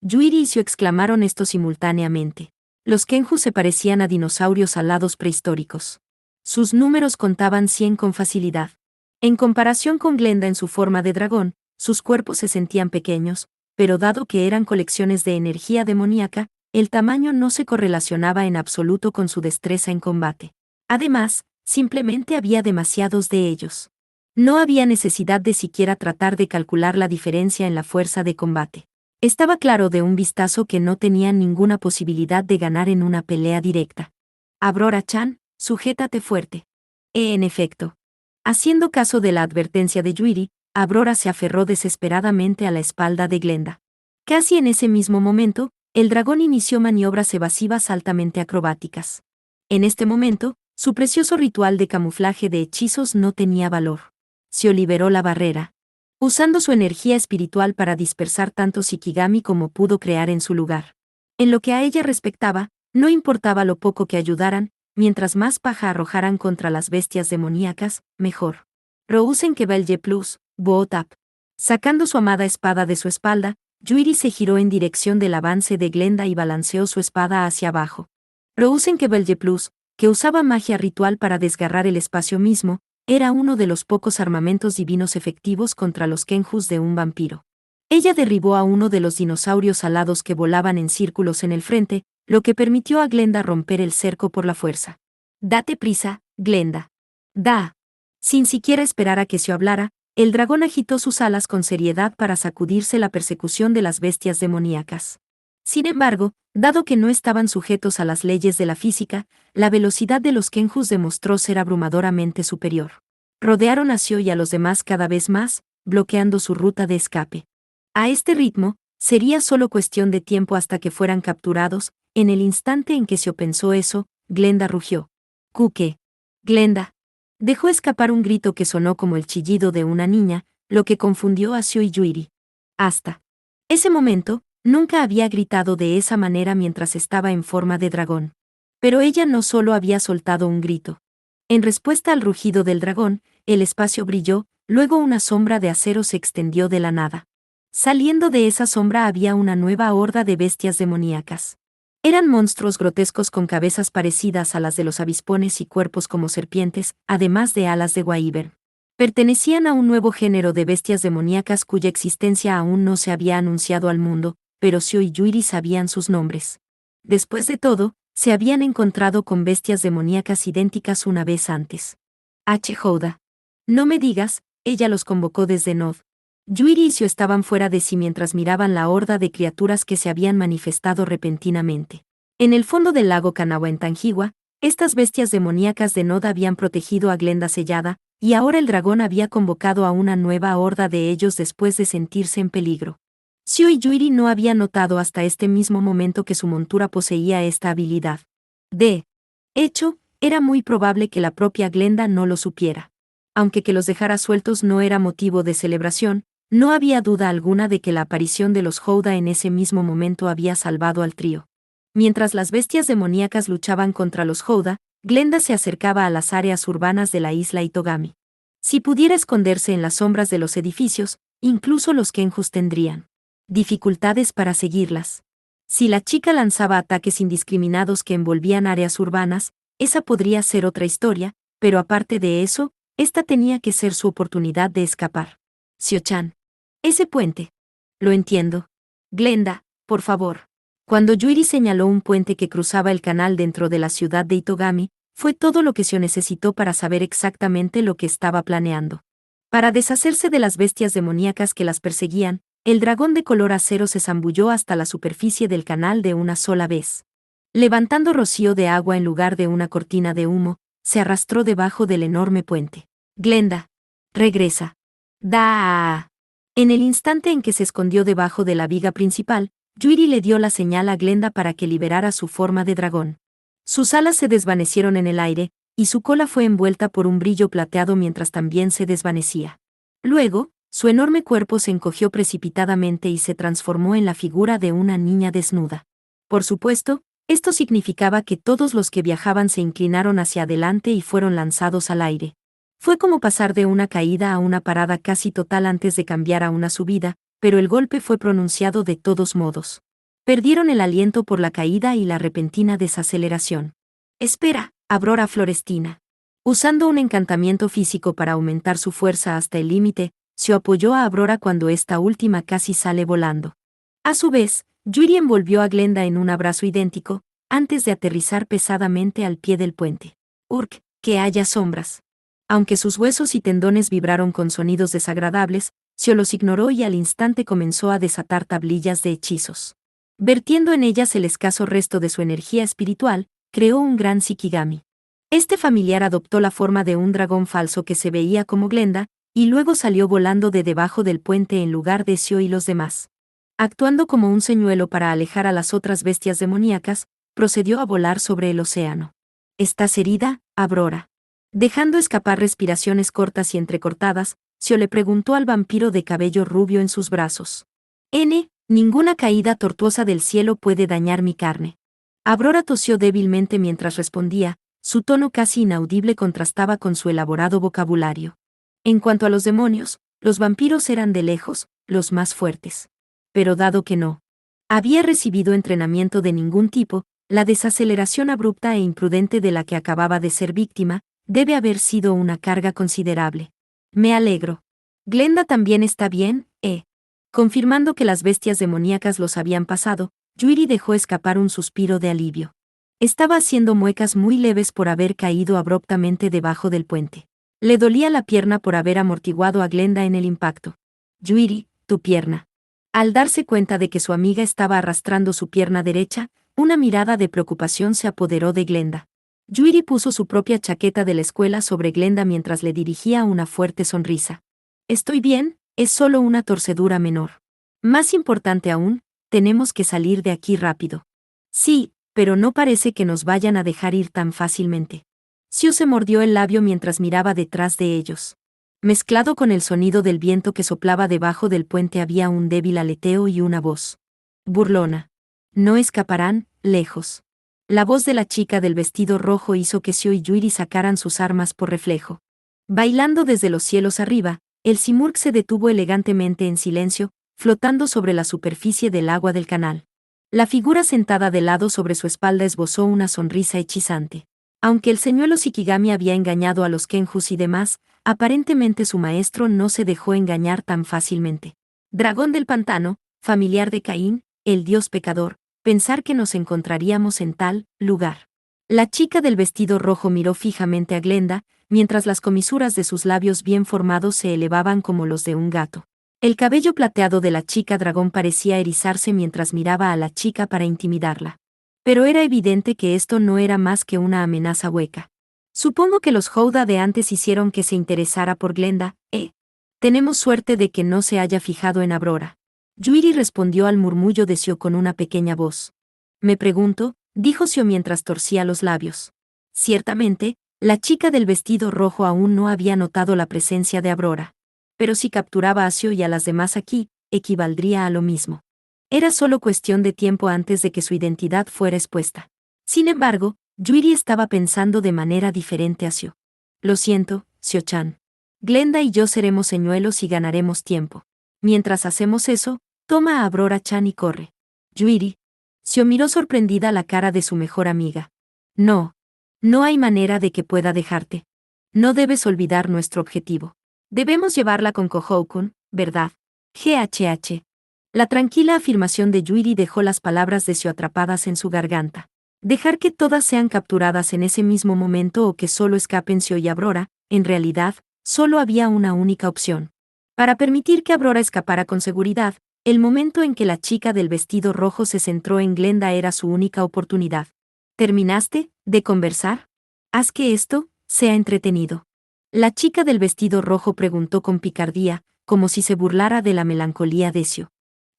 S2: Juiri y Sio exclamaron esto simultáneamente. Los kenjus se parecían a dinosaurios alados prehistóricos. Sus números contaban 100 con facilidad. En comparación con Glenda en su forma de dragón, sus cuerpos se sentían pequeños, pero dado que eran colecciones de energía demoníaca, el tamaño no se correlacionaba en absoluto con su destreza en combate. Además, simplemente había demasiados de ellos. No había necesidad de siquiera tratar de calcular la diferencia en la fuerza de combate. Estaba claro de un vistazo que no tenían ninguna posibilidad de ganar en una pelea directa. Aurora-chan, sujétate fuerte. En efecto. Haciendo caso de la advertencia de Juiri, Aurora se aferró desesperadamente a la espalda de Glenda. Casi en ese mismo momento, el dragón inició maniobras evasivas altamente acrobáticas. En este momento, su precioso ritual de camuflaje de hechizos no tenía valor. Se liberó la barrera, usando su energía espiritual para dispersar tanto Shikigami como pudo crear en su lugar. En lo que a ella respectaba, no importaba lo poco que ayudaran, mientras más paja arrojaran contra las bestias demoníacas, mejor. Rousen que Belge Plus, Bootap. Sacando su amada espada de su espalda, Juiri se giró en dirección del avance de Glenda y balanceó su espada hacia abajo. Rousen que Belge Plus, que usaba magia ritual para desgarrar el espacio mismo, era uno de los pocos armamentos divinos efectivos contra los kenjus de un vampiro. Ella derribó a uno de los dinosaurios alados que volaban en círculos en el frente, lo que permitió a Glenda romper el cerco por la fuerza. Date prisa, Glenda. Da. Sin siquiera esperar a que se hablara, El dragón agitó sus alas con seriedad para sacudirse la persecución de las bestias demoníacas. Sin embargo, dado que no estaban sujetos a las leyes de la física, la velocidad de los Kenjus demostró ser abrumadoramente superior. Rodearon a Xiao y a los demás cada vez más, bloqueando su ruta de escape. A este ritmo, sería solo cuestión de tiempo hasta que fueran capturados. En el instante en que Xiao pensó eso, Glenda rugió. «¡Cuque! Glenda». Dejó escapar un grito que sonó como el chillido de una niña, lo que confundió a Xiao y Yuri. Hasta ese momento, nunca había gritado de esa manera mientras estaba en forma de dragón. Pero ella no solo había soltado un grito. En respuesta al rugido del dragón, el espacio brilló, luego una sombra de acero se extendió de la nada. Saliendo de esa sombra había una nueva horda de bestias demoníacas. Eran monstruos grotescos con cabezas parecidas a las de los avispones y cuerpos como serpientes, además de alas de Wyvern. Pertenecían a un nuevo género de bestias demoníacas cuya existencia aún no se había anunciado al mundo, pero Xiao y Yuri sabían sus nombres. Después de todo, se habían encontrado con bestias demoníacas idénticas una vez antes. Houda. No me digas, ella los convocó desde Nod. Yuri y Xiao estaban fuera de sí mientras miraban la horda de criaturas que se habían manifestado repentinamente. En el fondo del lago Kanawa en Tanjiwa, estas bestias demoníacas de Nod habían protegido a Glenda sellada, y ahora el dragón había convocado a una nueva horda de ellos después de sentirse en peligro. Xiao y Yuri no habían notado hasta este mismo momento que su montura poseía esta habilidad. De hecho, era muy probable que la propia Glenda no lo supiera. Aunque que los dejara sueltos no era motivo de celebración, no había duda alguna de que la aparición de los Houda en ese mismo momento había salvado al trío. Mientras las bestias demoníacas luchaban contra los Houda, Glenda se acercaba a las áreas urbanas de la isla Itogami. Si pudiera esconderse en las sombras de los edificios, incluso los Kenjus tendrían dificultades para seguirlas. Si la chica lanzaba ataques indiscriminados que envolvían áreas urbanas, esa podría ser otra historia, pero aparte de eso, esta tenía que ser su oportunidad de escapar. Xiao-chan. Ese puente. Lo entiendo. Glenda, por favor. Cuando Yuri señaló un puente que cruzaba el canal dentro de la ciudad de Itogami, fue todo lo que Xiao necesitó para saber exactamente lo que estaba planeando. Para deshacerse de las bestias demoníacas que las perseguían, el dragón de color acero se zambulló hasta la superficie del canal de una sola vez. Levantando rocío de agua en lugar de una cortina de humo, se arrastró debajo del enorme puente. Glenda. Regresa. ¡Da! En el instante en que se escondió debajo de la viga principal, Yuri le dio la señal a Glenda para que liberara su forma de dragón. Sus alas se desvanecieron en el aire, y su cola fue envuelta por un brillo plateado mientras también se desvanecía. Luego, su enorme cuerpo se encogió precipitadamente y se transformó en la figura de una niña desnuda. Por supuesto, esto significaba que todos los que viajaban se inclinaron hacia adelante y fueron lanzados al aire. Fue como pasar de una caída a una parada casi total antes de cambiar a una subida, pero el golpe fue pronunciado de todos modos. Perdieron el aliento por la caída y la repentina desaceleración. Espera, Aurora Florestina. Usando un encantamiento físico para aumentar su fuerza hasta el límite, se apoyó a Aurora cuando esta última casi sale volando. A su vez, Yuri envolvió a Glenda en un abrazo idéntico, antes de aterrizar pesadamente al pie del puente. Urk, que haya sombras. Aunque sus huesos y tendones vibraron con sonidos desagradables, Xiao los ignoró y al instante comenzó a desatar tablillas de hechizos. Vertiendo en ellas el escaso resto de su energía espiritual, creó un gran Shikigami. Este familiar adoptó la forma de un dragón falso que se veía como Glenda, y luego salió volando de debajo del puente en lugar de Xiao y los demás. Actuando como un señuelo para alejar a las otras bestias demoníacas, procedió a volar sobre el océano. ¿Estás herida, Aurora? Dejando escapar respiraciones cortas y entrecortadas, Xiao le preguntó al vampiro de cabello rubio en sus brazos. Ninguna caída tortuosa del cielo puede dañar mi carne. Aurora tosió débilmente mientras respondía, su tono casi inaudible contrastaba con su elaborado vocabulario. En cuanto a los demonios, los vampiros eran de lejos los más fuertes. Pero dado que no había recibido entrenamiento de ningún tipo, la desaceleración abrupta e imprudente de la que acababa de ser víctima, debe haber sido una carga considerable. Me alegro. Glenda también está bien, Confirmando que las bestias demoníacas los habían pasado, Yuri dejó escapar un suspiro de alivio. Estaba haciendo muecas muy leves por haber caído abruptamente debajo del puente. Le dolía la pierna por haber amortiguado a Glenda en el impacto. Yuri, tu pierna. Al darse cuenta de que su amiga estaba arrastrando su pierna derecha, una mirada de preocupación se apoderó de Glenda. Yuri puso su propia chaqueta de la escuela sobre Glenda mientras le dirigía una fuerte sonrisa. Estoy bien, es solo una torcedura menor. Más importante aún, tenemos que salir de aquí rápido. Sí, pero no parece que nos vayan a dejar ir tan fácilmente. Xiu se mordió el labio mientras miraba detrás de ellos. Mezclado con el sonido del viento que soplaba debajo del puente había un débil aleteo y una voz burlona. No escaparán, lejos. La voz de la chica del vestido rojo hizo que Xiu y Yuri sacaran sus armas por reflejo. Bailando desde los cielos arriba, el Simurgh se detuvo elegantemente en silencio, flotando sobre la superficie del agua del canal. La figura sentada de lado sobre su espalda esbozó una sonrisa hechizante. Aunque el señuelo Shikigami había engañado a los Kenjus y demás, aparentemente su maestro no se dejó engañar tan fácilmente. Dragón del pantano, familiar de Caín, el dios pecador, pensar que nos encontraríamos en tal lugar. La chica del vestido rojo miró fijamente a Glenda, mientras las comisuras de sus labios bien formados se elevaban como los de un gato. El cabello plateado de la chica dragón parecía erizarse mientras miraba a la chica para intimidarla. Pero era evidente que esto no era más que una amenaza hueca. Supongo que los Houda de antes hicieron que se interesara por Glenda, ¿eh? Tenemos suerte de que no se haya fijado en Aurora. Yuri respondió al murmullo de Xiu con una pequeña voz. Me pregunto, dijo Xiu mientras torcía los labios. Ciertamente, la chica del vestido rojo aún no había notado la presencia de Aurora. Pero si capturaba a Xiu y a las demás aquí, equivaldría a lo mismo. Era solo cuestión de tiempo antes de que su identidad fuera expuesta. Sin embargo, Yuri estaba pensando de manera diferente a Xiu. Lo siento, Xiu-chan. Glenda y yo seremos señuelos y ganaremos tiempo. Mientras hacemos eso, toma a Aurora-chan y corre. Yuri. Xiu miró sorprendida la cara de su mejor amiga. No. No hay manera de que pueda dejarte. No debes olvidar nuestro objetivo. Debemos llevarla con Kohou-kun, ¿verdad? GHH. La tranquila afirmación de Yuri dejó las palabras de Xiu atrapadas en su garganta. Dejar que todas sean capturadas en ese mismo momento o que solo escapen Xiu y Aurora, en realidad, solo había una única opción. Para permitir que Aurora escapara con seguridad, el momento en que la chica del vestido rojo se centró en Glenda era su única oportunidad. ¿Terminaste de conversar? Haz que esto sea entretenido. La chica del vestido rojo preguntó con picardía, como si se burlara de la melancolía de Xiu.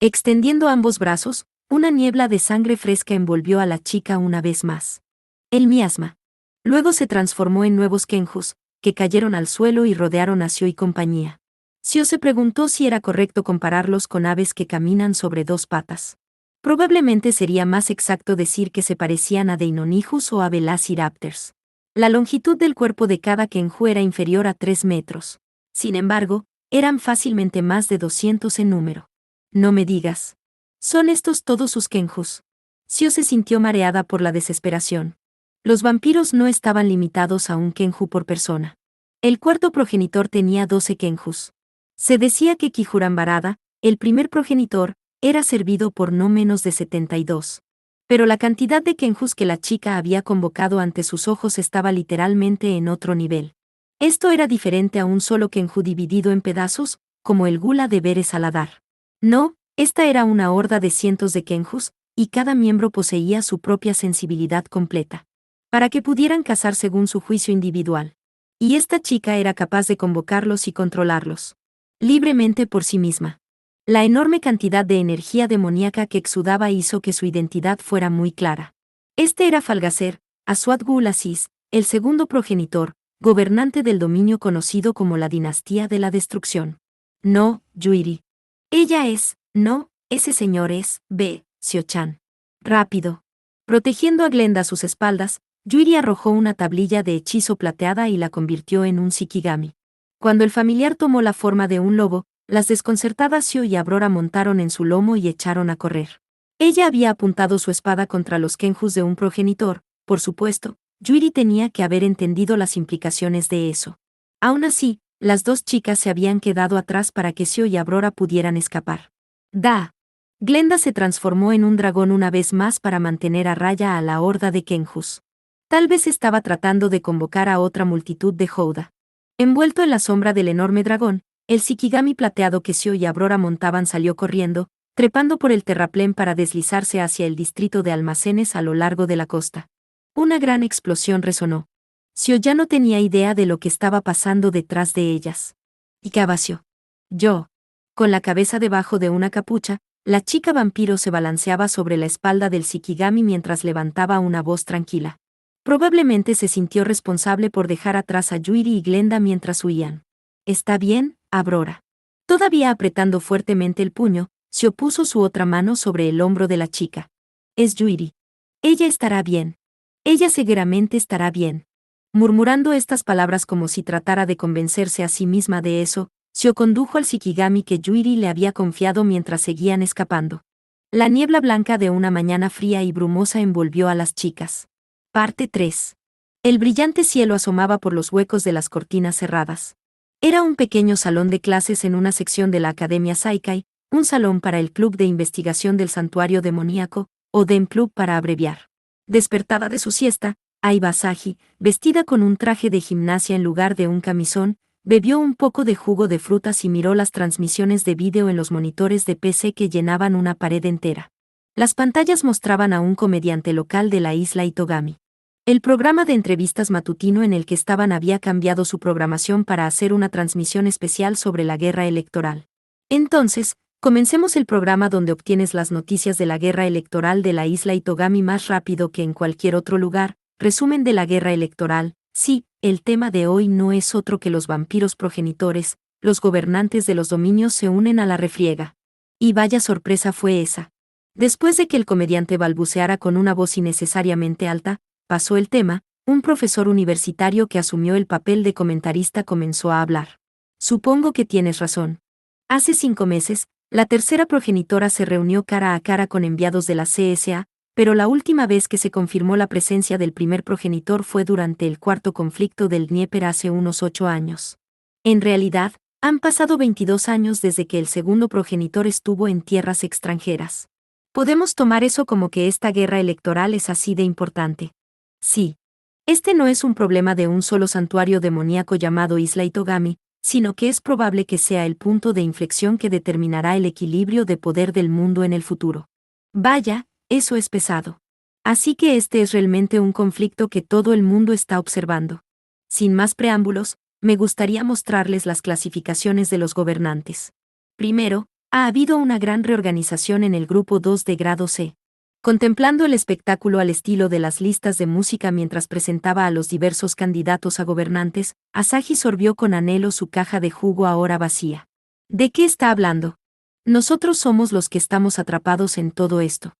S2: Extendiendo ambos brazos, una niebla de sangre fresca envolvió a la chica una vez más. El miasma. Luego se transformó en nuevos Kenjus, que cayeron al suelo y rodearon a Xiu y compañía. Xiu se preguntó si era correcto compararlos con aves que caminan sobre dos patas. Probablemente sería más exacto decir que se parecían a Deinonychus o a Velociraptors. La longitud del cuerpo de cada Kenju era inferior a 3 metros. Sin embargo, eran fácilmente más de 200 en número. No me digas. ¿Son estos todos sus Kenjus? Xiu se sintió mareada por la desesperación. Los vampiros no estaban limitados a un Kenju por persona. El cuarto progenitor tenía 12 Kenjus. Se decía que Kijurambarada, el primer progenitor, era servido por no menos de 72. Pero la cantidad de Kenjus que la chica había convocado ante sus ojos estaba literalmente en otro nivel. Esto era diferente a un solo Kenju dividido en pedazos, como el gula de Beres Aladar. No, esta era una horda de cientos de Kenjus, y cada miembro poseía su propia sensibilidad completa. Para que pudieran cazar según su juicio individual. Y esta chica era capaz de convocarlos y controlarlos. Libremente por sí misma. La enorme cantidad de energía demoníaca que exudaba hizo que su identidad fuera muy clara. Este era Falgacer, Aswad-Ghul-Aziz, el segundo progenitor, gobernante del dominio conocido como la Dinastía de la Destrucción. No, Yuri. Ella es, no, ese señor es, Xiu-chan. Rápido. Protegiendo a Glenda a sus espaldas, Yuri arrojó una tablilla de hechizo plateada y la convirtió en un Shikigami. Cuando el familiar tomó la forma de un lobo, las desconcertadas Xiu y Aurora montaron en su lomo y echaron a correr. Ella había apuntado su espada contra los Kenjus de un progenitor, por supuesto, Yuri tenía que haber entendido las implicaciones de eso. Aún así, las dos chicas se habían quedado atrás para que Xiu y Aurora pudieran escapar. ¡Da! Glenda se transformó en un dragón una vez más para mantener a raya a la horda de Kenjus. Tal vez estaba tratando de convocar a otra multitud de Houda. Envuelto en la sombra del enorme dragón, el Shikigami plateado que Shio y Aurora montaban salió corriendo, trepando por el terraplén para deslizarse hacia el distrito de almacenes a lo largo de la costa. Una gran explosión resonó. Shio ya no tenía idea de lo que estaba pasando detrás de ellas. ¿Y qué vació? Yo. Con la cabeza debajo de una capucha, la chica vampiro se balanceaba sobre la espalda del Shikigami mientras levantaba una voz tranquila. Probablemente se sintió responsable por dejar atrás a Yuri y Glenda mientras huían. ¿Está bien, Aurora? Todavía apretando fuertemente el puño, se puso su otra mano sobre el hombro de la chica. Es Yuri. Ella estará bien. Ella seguramente estará bien. Murmurando estas palabras como si tratara de convencerse a sí misma de eso, Shio condujo al Shikigami que Yuri le había confiado mientras seguían escapando. La niebla blanca de una mañana fría y brumosa envolvió a las chicas. Parte 3. El brillante cielo asomaba por los huecos de las cortinas cerradas. Era un pequeño salón de clases en una sección de la Academia Saikai, un salón para el Club de Investigación del Santuario Demoníaco, o DEM Club para abreviar. Despertada de su siesta, Aiba Asahi, vestida con un traje de gimnasia en lugar de un camisón, bebió un poco de jugo de frutas y miró las transmisiones de vídeo en los monitores de PC que llenaban una pared entera. Las pantallas mostraban a un comediante local de la isla Itogami. El programa de entrevistas matutino en el que estaban había cambiado su programación para hacer una transmisión especial sobre la guerra electoral. Entonces, comencemos el programa donde obtienes las noticias de la guerra electoral de la isla Itogami más rápido que en cualquier otro lugar. Resumen de la guerra electoral. Sí, el tema de hoy no es otro que los vampiros progenitores, los gobernantes de los dominios se unen a la refriega. Y vaya sorpresa fue esa. Después de que el comediante balbuceara con una voz innecesariamente alta, pasó el tema, un profesor universitario que asumió el papel de comentarista comenzó a hablar. Supongo que tienes razón. Hace 5 meses, la tercera progenitora se reunió cara a cara con enviados de la CSA, pero la última vez que se confirmó la presencia del primer progenitor fue durante el cuarto conflicto del Dnieper hace unos 8 años. En realidad, han pasado 22 años desde que el segundo progenitor estuvo en tierras extranjeras. Podemos tomar eso como que esta guerra electoral es así de importante. Sí. Este no es un problema de un solo santuario demoníaco llamado Isla Itogami, sino que es probable que sea el punto de inflexión que determinará el equilibrio de poder del mundo en el futuro. Vaya, eso es pesado. Así que este es realmente un conflicto que todo el mundo está observando. Sin más preámbulos, me gustaría mostrarles las clasificaciones de los gobernantes. Primero, ha habido una gran reorganización en el grupo 2 de grado C. Contemplando el espectáculo al estilo de las listas de música mientras presentaba a los diversos candidatos a gobernantes, Asahi sorbió con anhelo su caja de jugo ahora vacía. ¿De qué está hablando? Nosotros somos los que estamos atrapados en todo esto.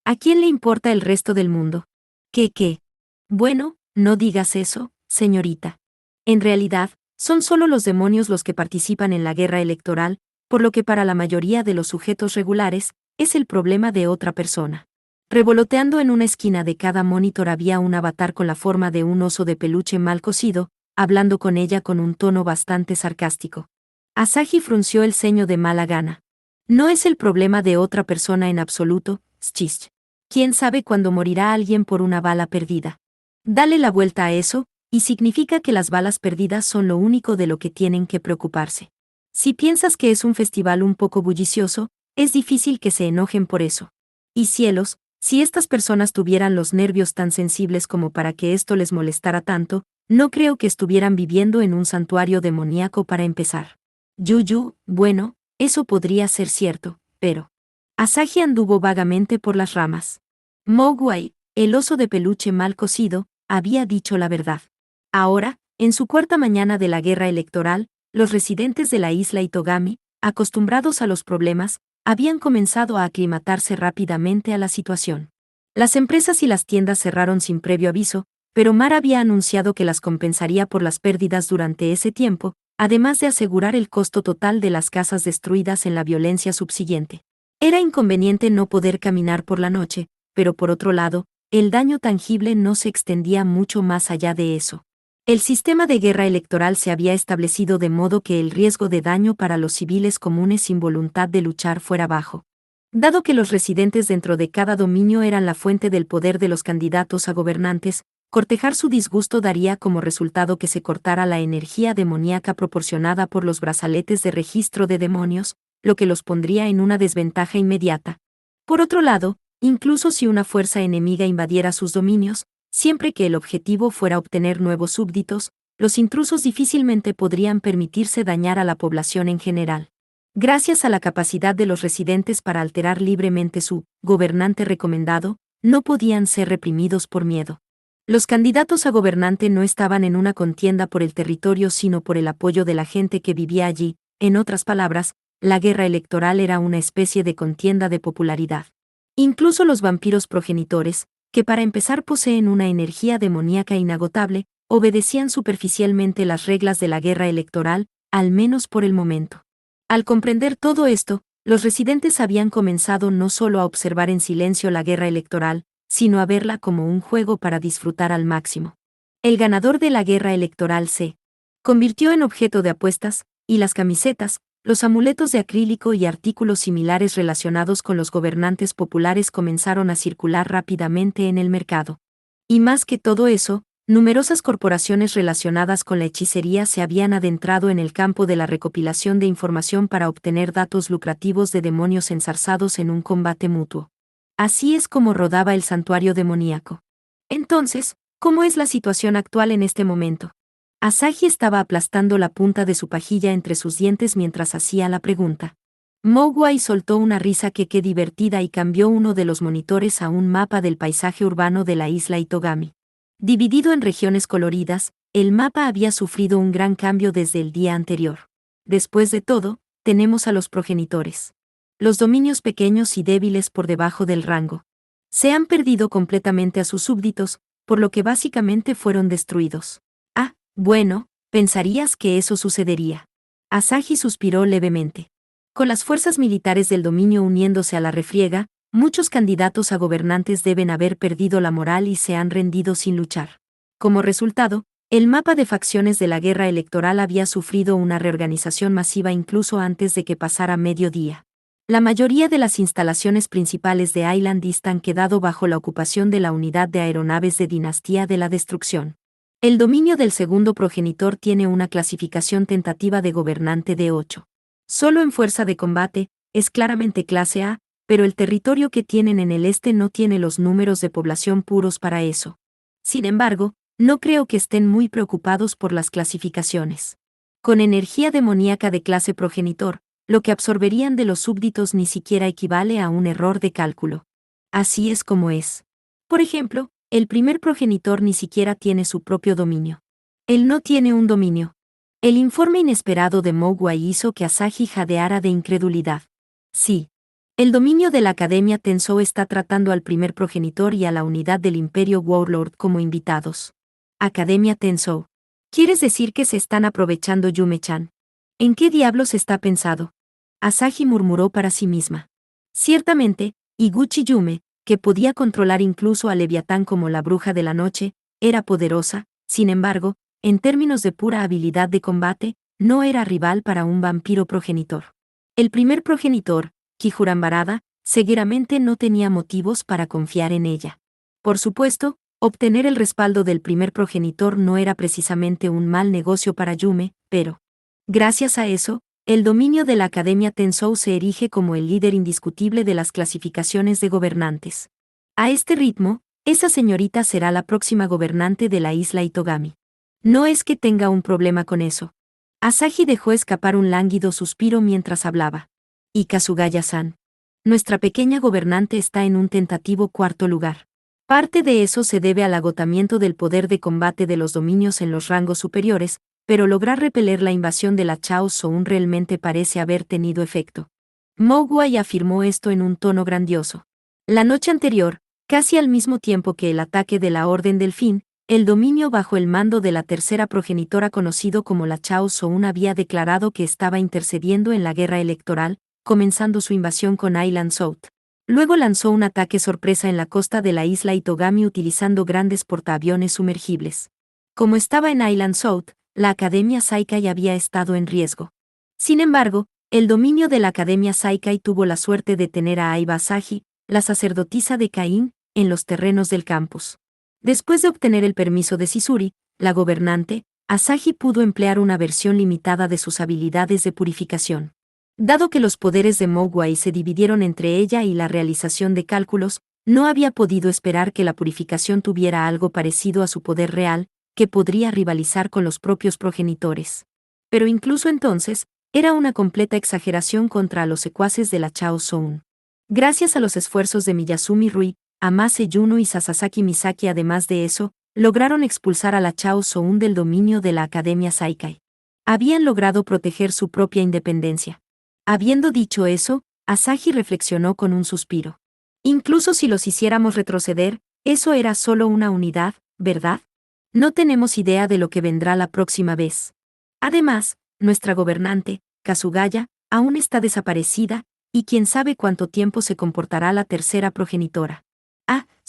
S2: ¿A quién le importa el resto del mundo? ¿Qué? Bueno, no digas eso, señorita. En realidad, son solo los demonios los que participan en la guerra electoral, por lo que para la mayoría de los sujetos regulares, es el problema de otra persona. Revoloteando en una esquina de cada monitor había un avatar con la forma de un oso de peluche mal cocido, hablando con ella con un tono bastante sarcástico. Asahi frunció el ceño de mala gana. No es el problema de otra persona en absoluto, Schich. ¿Quién sabe cuándo morirá alguien por una bala perdida? Dale la vuelta a eso, y significa que las balas perdidas son lo único de lo que tienen que preocuparse. Si piensas que es un festival un poco bullicioso, es difícil que se enojen por eso. Y cielos, si estas personas tuvieran los nervios tan sensibles como para que esto les molestara tanto, no creo que estuvieran viviendo en un santuario demoníaco para empezar. Bueno, eso podría ser cierto, pero... Asahi anduvo vagamente por las ramas. Mogwai, el oso de peluche mal cocido, había dicho la verdad. Ahora, en su cuarta mañana de la guerra electoral, los residentes de la isla Itogami, acostumbrados a los problemas, habían comenzado a aclimatarse rápidamente a la situación. Las empresas y las tiendas cerraron sin previo aviso, pero Mar había anunciado que las compensaría por las pérdidas durante ese tiempo, además de asegurar el costo total de las casas destruidas en la violencia subsiguiente. Era inconveniente no poder caminar por la noche, pero por otro lado, el daño tangible no se extendía mucho más allá de eso. El sistema de guerra electoral se había establecido de modo que el riesgo de daño para los civiles comunes sin voluntad de luchar fuera bajo. Dado que los residentes dentro de cada dominio eran la fuente del poder de los candidatos a gobernantes, Cortejar su disgusto daría como resultado que se cortara la energía demoníaca proporcionada por los brazaletes de registro de demonios, lo que los pondría en una desventaja inmediata. Por otro lado, incluso si una fuerza enemiga invadiera sus dominios, siempre que el objetivo fuera obtener nuevos súbditos, los intrusos difícilmente podrían permitirse dañar a la población en general. Gracias a la capacidad de los residentes para alterar libremente su gobernante recomendado, no podían ser reprimidos por miedo. Los candidatos a gobernante no estaban en una contienda por el territorio sino por el apoyo de la gente que vivía allí, en otras palabras, la guerra electoral era una especie de contienda de popularidad. Incluso los vampiros progenitores, que para empezar poseen una energía demoníaca inagotable, obedecían superficialmente las reglas de la guerra electoral, al menos por el momento. Al comprender todo esto, los residentes habían comenzado no solo a observar en silencio la guerra electoral, sino a verla como un juego para disfrutar al máximo. El ganador de la guerra electoral se convirtió en objeto de apuestas, y las camisetas, los amuletos de acrílico y artículos similares relacionados con los gobernantes populares comenzaron a circular rápidamente en el mercado. Y más que todo eso, numerosas corporaciones relacionadas con la hechicería se habían adentrado en el campo de la recopilación de información para obtener datos lucrativos de demonios enzarzados en un combate mutuo. Así es como rodaba el santuario demoníaco. Entonces, ¿cómo es la situación actual en este momento? Asahi estaba aplastando la punta de su pajilla entre sus dientes mientras hacía la pregunta. Mogwai soltó una risa que divertida y cambió uno de los monitores a un mapa del paisaje urbano de la isla Itogami. Dividido en regiones coloridas, el mapa había sufrido un gran cambio desde el día anterior. Después de todo, tenemos a los progenitores. Los dominios pequeños y débiles por debajo del rango. Se han perdido completamente a sus súbditos, por lo que básicamente fueron destruidos. Bueno, pensarías que eso sucedería. Asahi suspiró levemente. Con las fuerzas militares del dominio uniéndose a la refriega, muchos candidatos a gobernantes deben haber perdido la moral y se han rendido sin luchar. Como resultado, el mapa de facciones de la guerra electoral había sufrido una reorganización masiva incluso antes de que pasara mediodía. La mayoría de las instalaciones principales de Island East han quedado bajo la ocupación de la unidad de aeronaves de Dinastía de la Destrucción. El dominio del segundo progenitor tiene una clasificación tentativa de gobernante de 8. Solo en fuerza de combate, es claramente clase A, pero el territorio que tienen en el este no tiene los números de población puros para eso. Sin embargo, no creo que estén muy preocupados por las clasificaciones. Con energía demoníaca de clase progenitor, lo que absorberían de los súbditos ni siquiera equivale a un error de cálculo. Así es como es. Por ejemplo, el primer progenitor ni siquiera tiene su propio dominio. Él no tiene un dominio. El informe inesperado de Mogwai hizo que Asahi jadeara de incredulidad. Sí. El dominio de la Academia Tensou está tratando al primer progenitor y a la unidad del Imperio Warlord como invitados. Academia Tensou. ¿Quieres decir que se están aprovechando Yume-chan? ¿En qué diablos está pensado? Asahi murmuró para sí misma. Ciertamente, Iguchi Yume, que podía controlar incluso a Leviatán como la bruja de la noche, era poderosa, sin embargo, en términos de pura habilidad de combate, no era rival para un vampiro progenitor. El primer progenitor, Kijurambarada, seguramente no tenía motivos para confiar en ella. Por supuesto, obtener el respaldo del primer progenitor no era precisamente un mal negocio para Yume, pero, gracias a eso, el dominio de la Academia Tensou se erige como el líder indiscutible de las clasificaciones de gobernantes. A este ritmo, esa señorita será la próxima gobernante de la isla Itogami. No es que tenga un problema con eso. Asahi dejó escapar un lánguido suspiro mientras hablaba. Y Kazugaya-san. Nuestra pequeña gobernante está en un tentativo cuarto lugar. Parte de eso se debe al agotamiento del poder de combate de los dominios en los rangos superiores, pero lograr repeler la invasión de la Chao Soun realmente parece haber tenido efecto. Mogwai afirmó esto en un tono grandioso. La noche anterior, casi al mismo tiempo que el ataque de la Orden del Fin, el dominio bajo el mando de la tercera progenitora conocido como la Chao Soun había declarado que estaba intercediendo en la guerra electoral, comenzando su invasión con Island South. Luego lanzó un ataque sorpresa en la costa de la isla Itogami utilizando grandes portaaviones sumergibles. Como estaba en Island South, la Academia Saikai había estado en riesgo. Sin embargo, el dominio de la Academia Saikai tuvo la suerte de tener a Aiba Asahi, la sacerdotisa de Caín, en los terrenos del campus. Después de obtener el permiso de Sisuri, la gobernante, Asahi pudo emplear una versión limitada de sus habilidades de purificación. Dado que los poderes de Mogwai se dividieron entre ella y la realización de cálculos, no había podido esperar que la purificación tuviera algo parecido a su poder real, que podría rivalizar con los propios progenitores. Pero incluso entonces, era una completa exageración contra los secuaces de la Chao Soun. Gracias a los esfuerzos de Miyazumi Rui, Amase Yuno y Sasaki Misaki, además de eso, lograron expulsar a la Chao Soun del dominio de la Academia Saikai. Habían logrado proteger su propia independencia. Habiendo dicho eso, Asahi reflexionó con un suspiro. Incluso si los hiciéramos retroceder, eso era solo una unidad, ¿verdad? No tenemos idea de lo que vendrá la próxima vez. Además, nuestra gobernante, Kasugaya, aún está desaparecida, y quién sabe cuánto tiempo se comportará la tercera progenitora.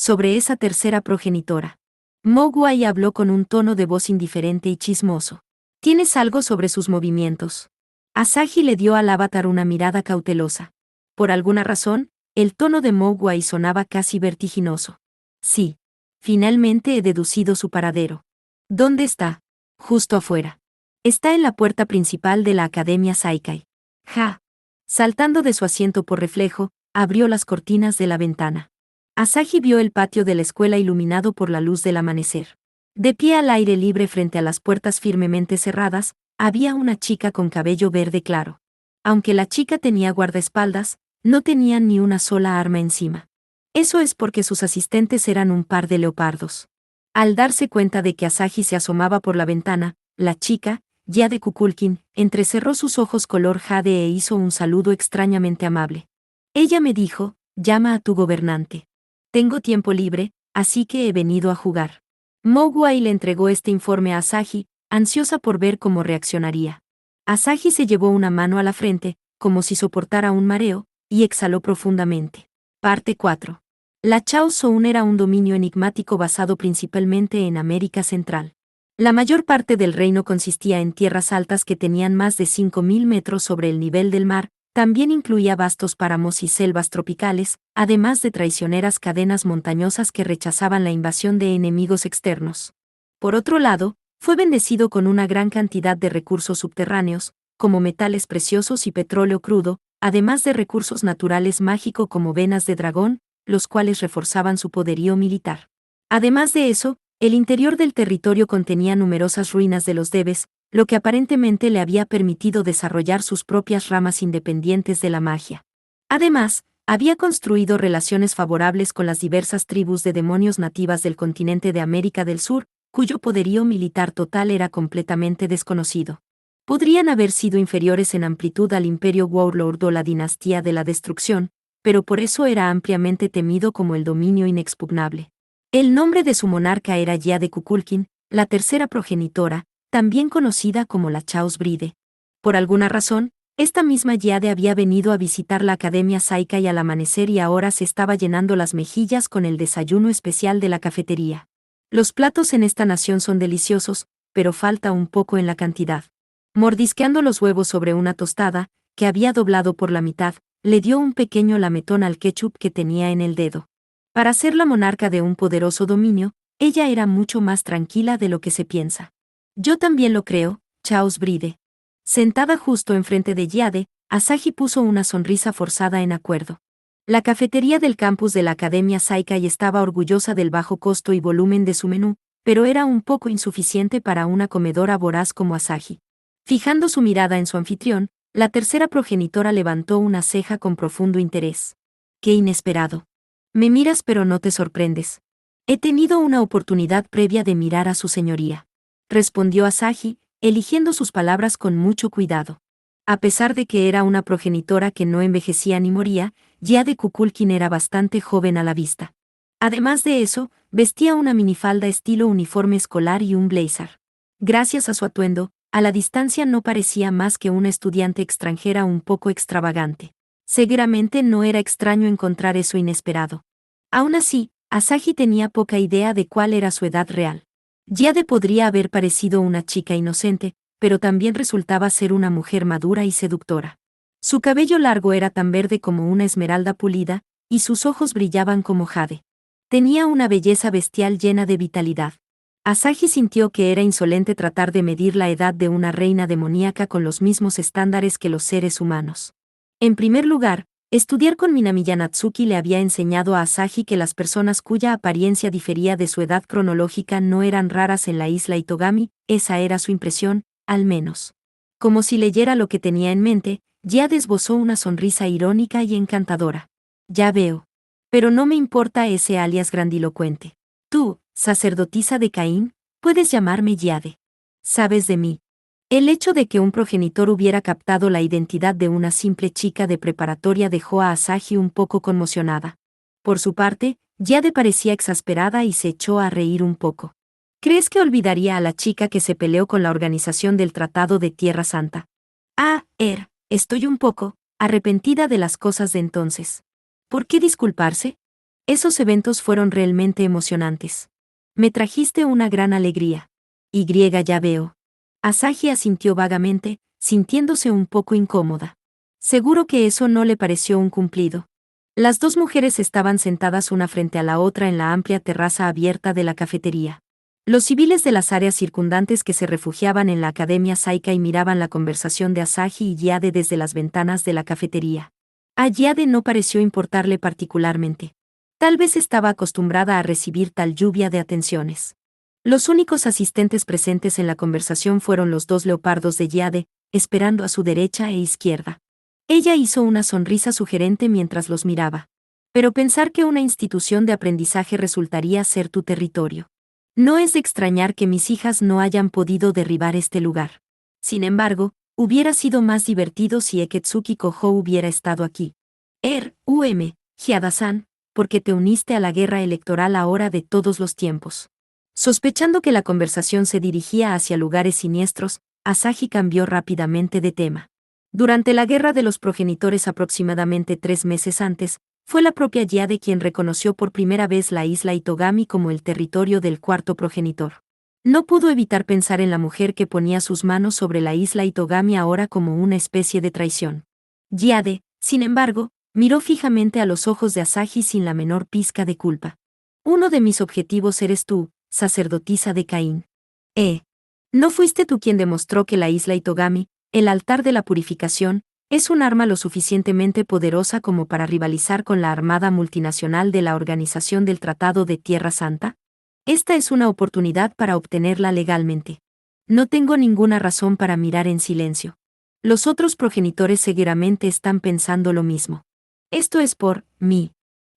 S2: Sobre esa tercera progenitora. Mogwai habló con un tono de voz indiferente y chismoso. ¿Tienes algo sobre sus movimientos? Asahi le dio al avatar una mirada cautelosa. Por alguna razón, el tono de Mogwai sonaba casi vertiginoso. Sí. Finalmente he deducido su paradero. ¿Dónde está? Justo afuera. Está en la puerta principal de la Academia Saikai. Ja. Saltando de su asiento por reflejo, abrió las cortinas de la ventana. Asahi vio el patio de la escuela iluminado por la luz del amanecer. De pie al aire libre frente a las puertas firmemente cerradas, había una chica con cabello verde claro. Aunque la chica tenía guardaespaldas, no tenía ni una sola arma encima. Eso es porque sus asistentes eran un par de leopardos. Al darse cuenta de que Asahi se asomaba por la ventana, la chica, Jade Kukulkin, entrecerró sus ojos color jade e hizo un saludo extrañamente amable. Ella me dijo, llama a tu gobernante. Tengo tiempo libre, así que he venido a jugar. Mogwai le entregó este informe a Asahi, ansiosa por ver cómo reaccionaría. Asahi se llevó una mano a la frente, como si soportara un mareo, y exhaló profundamente. Parte 4. La Chao Soun era un dominio enigmático basado principalmente en América Central. La mayor parte del reino consistía en tierras altas que tenían más de 5.000 metros sobre el nivel del mar. También incluía vastos páramos y selvas tropicales, además de traicioneras cadenas montañosas que rechazaban la invasión de enemigos externos. Por otro lado, fue bendecido con una gran cantidad de recursos subterráneos, como metales preciosos y petróleo crudo, además de recursos naturales mágicos como venas de dragón, los cuales reforzaban su poderío militar. Además de eso, el interior del territorio contenía numerosas ruinas de los Debes, lo que aparentemente le había permitido desarrollar sus propias ramas independientes de la magia. Además, había construido relaciones favorables con las diversas tribus de demonios nativas del continente de América del Sur, cuyo poderío militar total era completamente desconocido. Podrían haber sido inferiores en amplitud al Imperio Warlord o la Dinastía de la Destrucción, pero por eso era ampliamente temido como el dominio inexpugnable. El nombre de su monarca era Jade Kukulkin, la tercera progenitora, también conocida como la Chaos Bride. Por alguna razón, esta misma Jade había venido a visitar la Academia Saikai al amanecer y ahora se estaba llenando las mejillas con el desayuno especial de la cafetería. Los platos en esta nación son deliciosos, pero falta un poco en la cantidad. Mordisqueando los huevos sobre una tostada, que había doblado por la mitad, le dio un pequeño lametón al ketchup que tenía en el dedo. Para ser la monarca de un poderoso dominio, ella era mucho más tranquila de lo que se piensa. Yo también lo creo, Chaos Bride. Sentada justo enfrente de Jade, Asahi puso una sonrisa forzada en acuerdo. La cafetería del campus de la Academia Saikai estaba orgullosa del bajo costo y volumen de su menú, pero era un poco insuficiente para una comedora voraz como Asahi. Fijando su mirada en su anfitrión, la tercera progenitora levantó una ceja con profundo interés. ¡Qué inesperado! Me miras pero no te sorprendes. He tenido una oportunidad previa de mirar a su señoría, respondió Asahi, eligiendo sus palabras con mucho cuidado. A pesar de que era una progenitora que no envejecía ni moría, Jade Kukulkin era bastante joven a la vista. Además de eso, vestía una minifalda estilo uniforme escolar y un blazer. Gracias a su atuendo, a la distancia no parecía más que una estudiante extranjera un poco extravagante. Seguramente no era extraño encontrar eso inesperado. Aún así, Asahi tenía poca idea de cuál era su edad real. Jade podría haber parecido una chica inocente, pero también resultaba ser una mujer madura y seductora. Su cabello largo era tan verde como una esmeralda pulida, y sus ojos brillaban como jade. Tenía una belleza bestial llena de vitalidad. Asahi sintió que era insolente tratar de medir la edad de una reina demoníaca con los mismos estándares que los seres humanos. En primer lugar, estudiar con Minamiya Natsuki le había enseñado a Asahi que las personas cuya apariencia difería de su edad cronológica no eran raras en la isla Itogami, esa era su impresión, al menos. Como si leyera lo que tenía en mente, Jade esbozó una sonrisa irónica y encantadora. Ya veo. Pero no me importa ese alias grandilocuente. Tú, sacerdotisa de Caín, puedes llamarme Jade. Sabes de mí. El hecho de que un progenitor hubiera captado la identidad de una simple chica de preparatoria dejó a Asahi un poco conmocionada. Por su parte, Jade parecía exasperada y se echó a reír un poco. ¿Crees que olvidaría a la chica que se peleó con la organización del Tratado de Tierra Santa? Estoy un poco arrepentida de las cosas de entonces. ¿Por qué disculparse? Esos eventos fueron realmente emocionantes. Me trajiste una gran alegría. Ya veo. Asahi asintió vagamente, sintiéndose un poco incómoda. Seguro que eso no le pareció un cumplido. Las dos mujeres estaban sentadas una frente a la otra en la amplia terraza abierta de la cafetería. Los civiles de las áreas circundantes que se refugiaban en la Academia Saikai miraban la conversación de Asahi y Jade desde las ventanas de la cafetería. A Jade no pareció importarle particularmente. Tal vez estaba acostumbrada a recibir tal lluvia de atenciones. Los únicos asistentes presentes en la conversación fueron los dos leopardos de Jade, esperando a su derecha e izquierda. Ella hizo una sonrisa sugerente mientras los miraba. Pero pensar que una institución de aprendizaje resultaría ser tu territorio. No es de extrañar que mis hijas no hayan podido derribar este lugar. Sin embargo, hubiera sido más divertido si Eketsuki Kojo hubiera estado aquí. Hiada-san, porque te uniste a la guerra electoral ahora de todos los tiempos. Sospechando que la conversación se dirigía hacia lugares siniestros, Asahi cambió rápidamente de tema. Durante la guerra de los progenitores aproximadamente 3 meses antes, fue la propia Jade quien reconoció por primera vez la isla Itogami como el territorio del cuarto progenitor. No pudo evitar pensar en la mujer que ponía sus manos sobre la isla Itogami ahora como una especie de traición. Jade, sin embargo, miró fijamente a los ojos de Asahi sin la menor pizca de culpa. Uno de mis objetivos eres tú, sacerdotisa de Caín. ¿No fuiste tú quien demostró que la isla Itogami, el altar de la purificación, es un arma lo suficientemente poderosa como para rivalizar con la armada multinacional de la Organización del Tratado de Tierra Santa? Esta es una oportunidad para obtenerla legalmente. No tengo ninguna razón para mirar en silencio. Los otros progenitores seguramente están pensando lo mismo. Esto es por mí.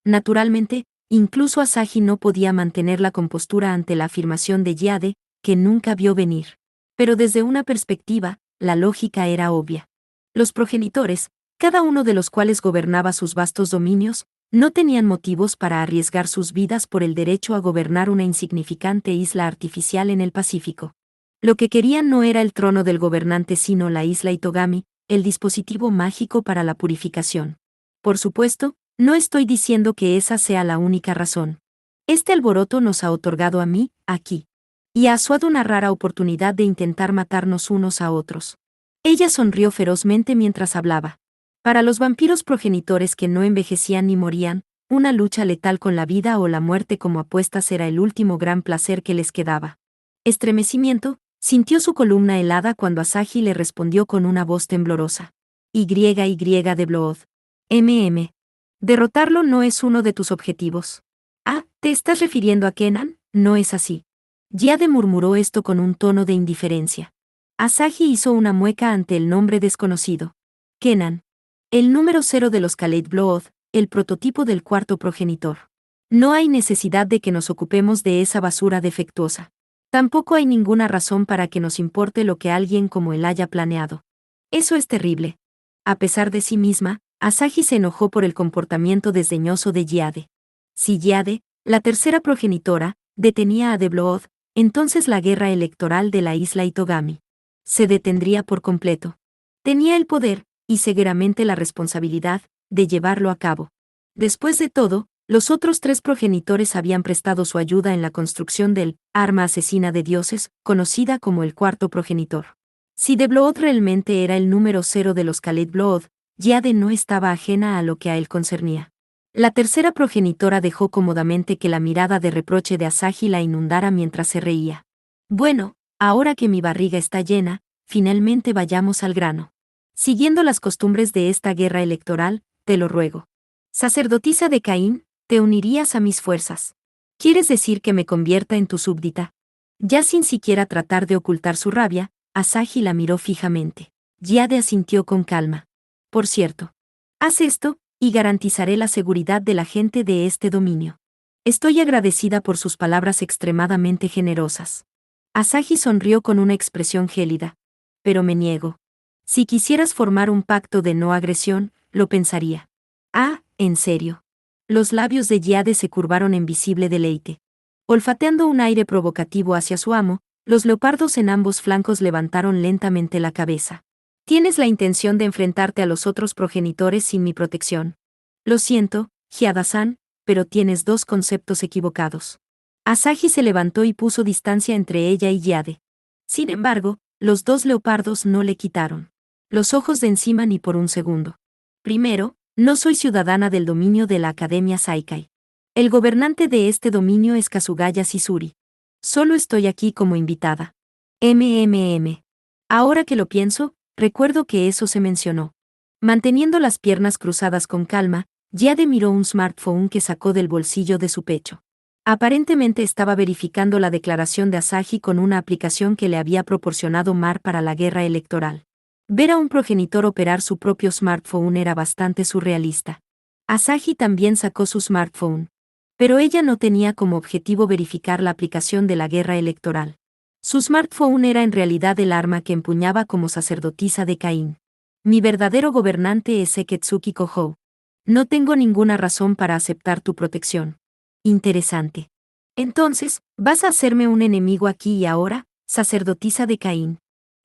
S2: Naturalmente, incluso Asahi no podía mantener la compostura ante la afirmación de Jade, que nunca vio venir. Pero desde una perspectiva, la lógica era obvia. Los progenitores, cada uno de los cuales gobernaba sus vastos dominios, no tenían motivos para arriesgar sus vidas por el derecho a gobernar una insignificante isla artificial en el Pacífico. Lo que querían no era el trono del gobernante sino la isla Itogami, el dispositivo mágico para la purificación. Por supuesto, no estoy diciendo que esa sea la única razón. Este alboroto nos ha otorgado a mí, aquí. Y a Suad una rara oportunidad de intentar matarnos unos a otros. Ella sonrió ferozmente mientras hablaba. Para los vampiros progenitores que no envejecían ni morían, una lucha letal con la vida o la muerte como apuestas era el último gran placer que les quedaba. Estremecimiento, sintió su columna helada cuando Asahi le respondió con una voz temblorosa. Y de Blood. Derrotarlo no es uno de tus objetivos. ¿Te estás refiriendo a Kenan? No es así. Jade murmuró esto con un tono de indiferencia. Asahi hizo una mueca ante el nombre desconocido. Kenan. El número 0 de los Kaleid Blood, el prototipo del cuarto progenitor. No hay necesidad de que nos ocupemos de esa basura defectuosa. Tampoco hay ninguna razón para que nos importe lo que alguien como él haya planeado. Eso es terrible. A pesar de sí misma, Asahi se enojó por el comportamiento desdeñoso de Jade. Si Jade, la tercera progenitora, detenía a The Blood, entonces la guerra electoral de la isla Itogami se detendría por completo. Tenía el poder, y seguramente la responsabilidad, de llevarlo a cabo. Después de todo, los otros 3 progenitores habían prestado su ayuda en la construcción del arma asesina de dioses, conocida como el cuarto progenitor. Si The Blood realmente era el número 0 de los Kaleid Blood, Jade no estaba ajena a lo que a él concernía. La tercera progenitora dejó cómodamente que la mirada de reproche de Asahi la inundara mientras se reía. Bueno, ahora que mi barriga está llena, finalmente vayamos al grano. Siguiendo las costumbres de esta guerra electoral, te lo ruego. Sacerdotisa de Caín, te unirías a mis fuerzas. ¿Quieres decir que me convierta en tu súbdita? Ya sin siquiera tratar de ocultar su rabia, Asahi la miró fijamente. Jade asintió con calma. Por cierto, haz esto, y garantizaré la seguridad de la gente de este dominio. Estoy agradecida por sus palabras extremadamente generosas. Asahi sonrió con una expresión gélida. Pero me niego. Si quisieras formar un pacto de no agresión, lo pensaría. Ah, ¿en serio? Los labios de Jade se curvaron en visible deleite. Olfateando un aire provocativo hacia su amo, los leopardos en ambos flancos levantaron lentamente la cabeza. Tienes la intención de enfrentarte a los otros progenitores sin mi protección. Lo siento, Jade-san, pero tienes dos conceptos equivocados. Asahi se levantó y puso distancia entre ella y Jade. Sin embargo, los dos leopardos no le quitaron los ojos de encima ni por un segundo. Primero, no soy ciudadana del dominio de la Academia Saikai. El gobernante de este dominio es Kazugaya Sisuri. Solo estoy aquí como invitada. Ahora que lo pienso, recuerdo que eso se mencionó. Manteniendo las piernas cruzadas con calma, Jade miró un smartphone que sacó del bolsillo de su pecho. Aparentemente estaba verificando la declaración de Asahi con una aplicación que le había proporcionado Mar para la guerra electoral. Ver a un progenitor operar su propio smartphone era bastante surrealista. Asahi también sacó su smartphone. Pero ella no tenía como objetivo verificar la aplicación de la guerra electoral. Su smartphone era en realidad el arma que empuñaba como sacerdotisa de Caín. Mi verdadero gobernante es Seketsuki Kohou. No tengo ninguna razón para aceptar tu protección. Interesante. Entonces, ¿vas a hacerme un enemigo aquí y ahora, sacerdotisa de Caín?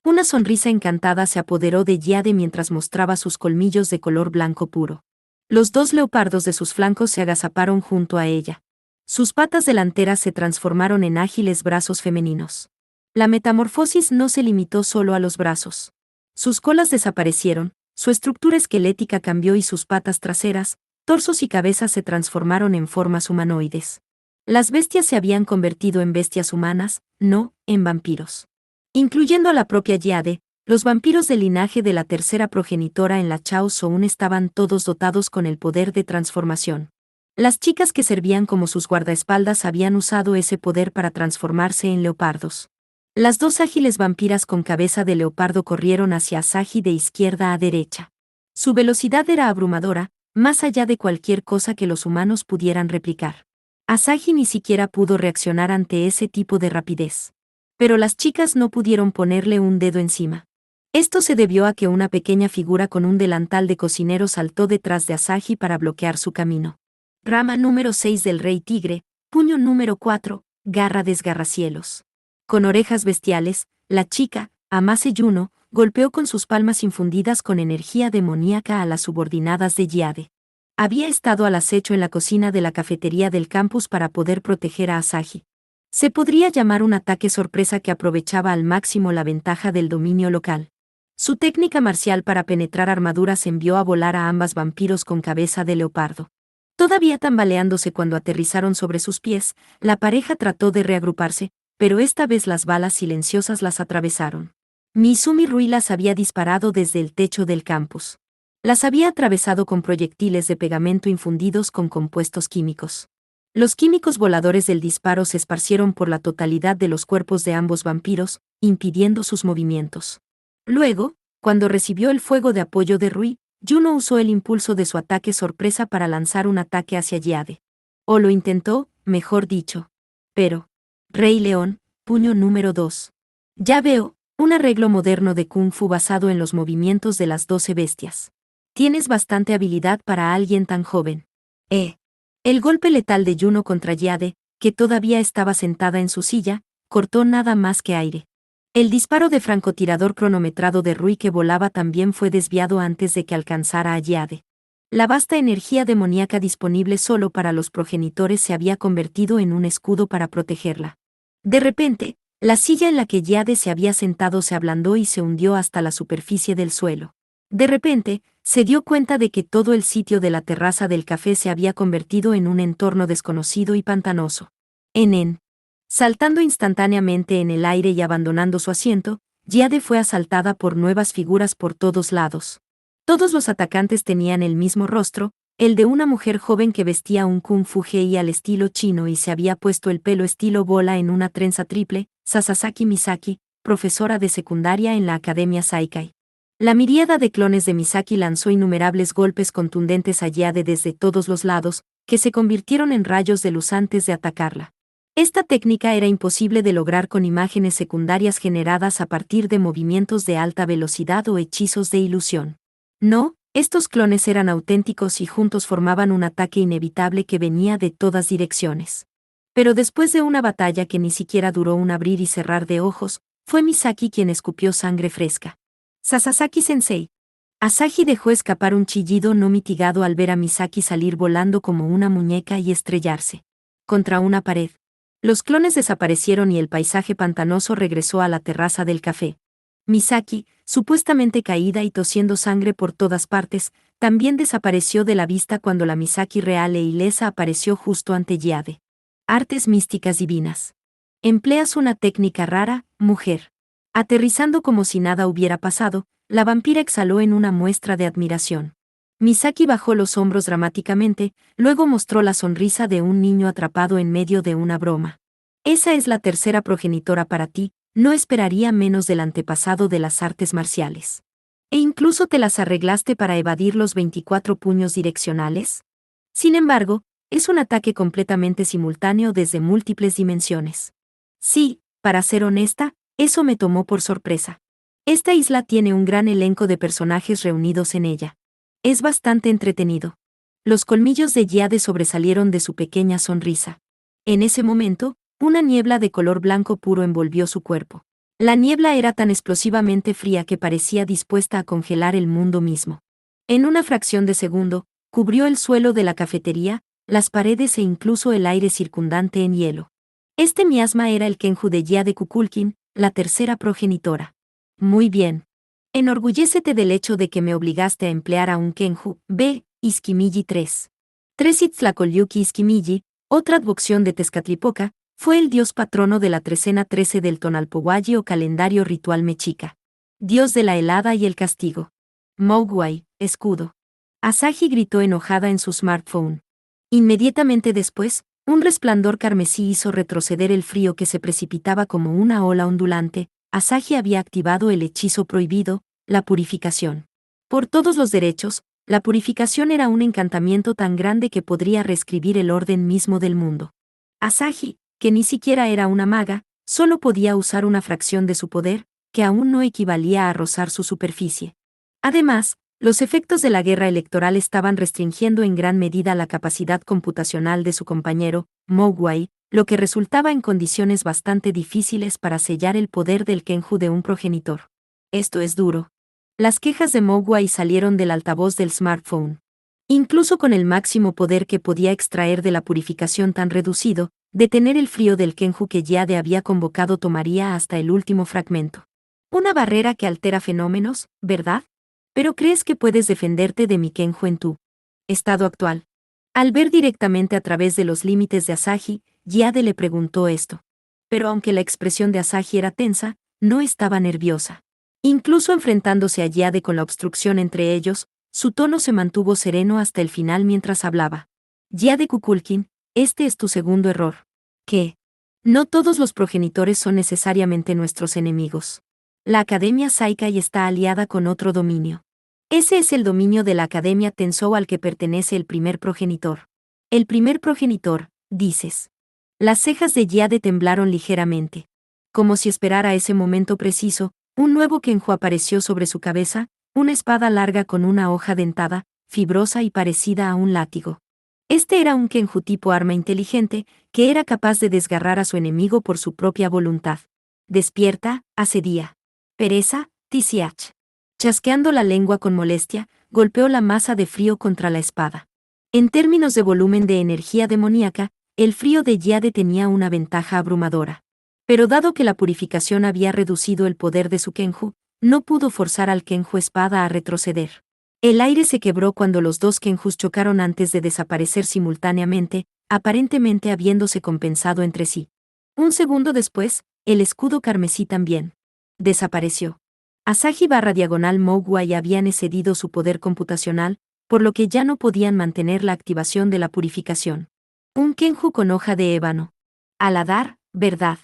S2: Una sonrisa encantada se apoderó de Jade mientras mostraba sus colmillos de color blanco puro. Los dos leopardos de sus flancos se agazaparon junto a ella. Sus patas delanteras se transformaron en ágiles brazos femeninos. La metamorfosis no se limitó solo a los brazos. Sus colas desaparecieron, su estructura esquelética cambió y sus patas traseras, torsos y cabezas se transformaron en formas humanoides. Las bestias se habían convertido en bestias humanas, no en vampiros. Incluyendo a la propia Jade, los vampiros del linaje de la tercera progenitora en la Chao Soun estaban todos dotados con el poder de transformación. Las chicas que servían como sus guardaespaldas habían usado ese poder para transformarse en leopardos. Las dos ágiles vampiras con cabeza de leopardo corrieron hacia Asahi de izquierda a derecha. Su velocidad era abrumadora, más allá de cualquier cosa que los humanos pudieran replicar. Asahi ni siquiera pudo reaccionar ante ese tipo de rapidez. Pero las chicas no pudieron ponerle un dedo encima. Esto se debió a que una pequeña figura con un delantal de cocinero saltó detrás de Asahi para bloquear su camino. Rama número 6 del Rey Tigre, puño número 4, garra desgarracielos. Con orejas bestiales, la chica, Amase Yuno, golpeó con sus palmas infundidas con energía demoníaca a las subordinadas de Jade. Había estado al acecho en la cocina de la cafetería del campus para poder proteger a Asahi. Se podría llamar un ataque sorpresa que aprovechaba al máximo la ventaja del dominio local. Su técnica marcial para penetrar armaduras envió a volar a ambas vampiros con cabeza de leopardo. Todavía tambaleándose cuando aterrizaron sobre sus pies, la pareja trató de reagruparse, pero esta vez las balas silenciosas las atravesaron. Mizumi Rui las había disparado desde el techo del campus. Las había atravesado con proyectiles de pegamento infundidos con compuestos químicos. Los químicos voladores del disparo se esparcieron por la totalidad de los cuerpos de ambos vampiros, impidiendo sus movimientos. Luego, cuando recibió el fuego de apoyo de Rui, Yuno usó el impulso de su ataque sorpresa para lanzar un ataque hacia Jade. O lo intentó, mejor dicho. Pero, Rey León, puño número 2. Ya veo, un arreglo moderno de Kung Fu basado en los movimientos de las 12 bestias. Tienes bastante habilidad para alguien tan joven. El golpe letal de Yuno contra Jade, que todavía estaba sentada en su silla, cortó nada más que aire. El disparo de francotirador cronometrado de Rui que volaba también fue desviado antes de que alcanzara a Jade. La vasta energía demoníaca disponible solo para los progenitores se había convertido en un escudo para protegerla. De repente, la silla en la que Jade se había sentado se ablandó y se hundió hasta la superficie del suelo. De repente, se dio cuenta de que todo el sitio de la terraza del café se había convertido en un entorno desconocido y pantanoso. Saltando instantáneamente en el aire y abandonando su asiento, Jade fue asaltada por nuevas figuras por todos lados. Todos los atacantes tenían el mismo rostro, el de una mujer joven que vestía un kung fu gei al estilo chino y se había puesto el pelo estilo bola en una trenza triple, Sasaki Misaki, profesora de secundaria en la Academia Saikai. La miríada de clones de Misaki lanzó innumerables golpes contundentes a Jade desde todos los lados, que se convirtieron en rayos de luz antes de atacarla. Esta técnica era imposible de lograr con imágenes secundarias generadas a partir de movimientos de alta velocidad o hechizos de ilusión. No, estos clones eran auténticos y juntos formaban un ataque inevitable que venía de todas direcciones. Pero después de una batalla que ni siquiera duró un abrir y cerrar de ojos, fue Misaki quien escupió sangre fresca. Sasaki-sensei. Asahi dejó escapar un chillido no mitigado al ver a Misaki salir volando como una muñeca y estrellarse contra una pared. Los clones desaparecieron y el paisaje pantanoso regresó a la terraza del café. Misaki, supuestamente caída y tosiendo sangre por todas partes, también desapareció de la vista cuando la Misaki real e ilesa apareció justo ante Jade. Artes místicas divinas. Empleas una técnica rara, mujer. Aterrizando como si nada hubiera pasado, la vampira exhaló en una muestra de admiración. Misaki bajó los hombros dramáticamente, luego mostró la sonrisa de un niño atrapado en medio de una broma. Esa es la tercera progenitora para ti, no esperaría menos del antepasado de las artes marciales. ¿E incluso te las arreglaste para evadir los 24 puños direccionales? Sin embargo, es un ataque completamente simultáneo desde múltiples dimensiones. Sí, para ser honesta, eso me tomó por sorpresa. Esta isla tiene un gran elenco de personajes reunidos en ella. Es bastante entretenido. Los colmillos de Jade sobresalieron de su pequeña sonrisa. En ese momento, una niebla de color blanco puro envolvió su cuerpo. La niebla era tan explosivamente fría que parecía dispuesta a congelar el mundo mismo. En una fracción de segundo, cubrió el suelo de la cafetería, las paredes e incluso el aire circundante en hielo. Este miasma era el Kenju de Jade Kukulkin, la tercera progenitora. Muy bien. Enorgullécete del hecho de que me obligaste a emplear a un Kenju, B. Iskimiji 3. Itztlacolyuki Iskimiji, otra advocación de Tezcatlipoca, fue el dios patrono de la trecena 13 del Tonalpohualli o calendario ritual mexica. Dios de la helada y el castigo. Mogwai, escudo. Asahi gritó enojada en su smartphone. Inmediatamente después, un resplandor carmesí hizo retroceder el frío que se precipitaba como una ola ondulante. Asahi había activado el hechizo prohibido, la purificación. Por todos los derechos, la purificación era un encantamiento tan grande que podría reescribir el orden mismo del mundo. Asahi, que ni siquiera era una maga, solo podía usar una fracción de su poder, que aún no equivalía a rozar su superficie. Además, los efectos de la guerra electoral estaban restringiendo en gran medida la capacidad computacional de su compañero, Mogwai, lo que resultaba en condiciones bastante difíciles para sellar el poder del Kenju de un progenitor. Esto es duro. Las quejas de Mogwai salieron del altavoz del smartphone. Incluso con el máximo poder que podía extraer de la purificación tan reducido, detener el frío del Kenju que Jade había convocado tomaría hasta el último fragmento. Una barrera que altera fenómenos, ¿verdad? Pero ¿crees que puedes defenderte de mi Kenju en tu estado actual? Al ver directamente a través de los límites de Asahi, Jade le preguntó esto. Pero aunque la expresión de Asahi era tensa, no estaba nerviosa. Incluso enfrentándose a Jade con la obstrucción entre ellos, su tono se mantuvo sereno hasta el final mientras hablaba. Jade Kukulkin, este es tu segundo error. ¿Qué? No todos los progenitores son necesariamente nuestros enemigos. La Academia Saikai está aliada con otro dominio. Ese es el dominio de la Academia Tensou al que pertenece el primer progenitor. El primer progenitor, dices. Las cejas de Jade temblaron ligeramente. Como si esperara ese momento preciso, un nuevo Kenju apareció sobre su cabeza, una espada larga con una hoja dentada, fibrosa y parecida a un látigo. Este era un Kenju tipo arma inteligente, que era capaz de desgarrar a su enemigo por su propia voluntad. Despierta, asedia. Pereza, Tisiach. Chasqueando la lengua con molestia, golpeó la masa de frío contra la espada. En términos de volumen de energía demoníaca, el frío de Jade tenía una ventaja abrumadora. Pero dado que la purificación había reducido el poder de su Kenju, no pudo forzar al Kenju espada a retroceder. El aire se quebró cuando los dos Kenjus chocaron antes de desaparecer simultáneamente, aparentemente habiéndose compensado entre sí. Un segundo después, el escudo carmesí también desapareció. Asahi barra diagonal Mogwai habían excedido su poder computacional, por lo que ya no podían mantener la activación de la purificación. Un Kenju con hoja de ébano. Aladar, ¿verdad?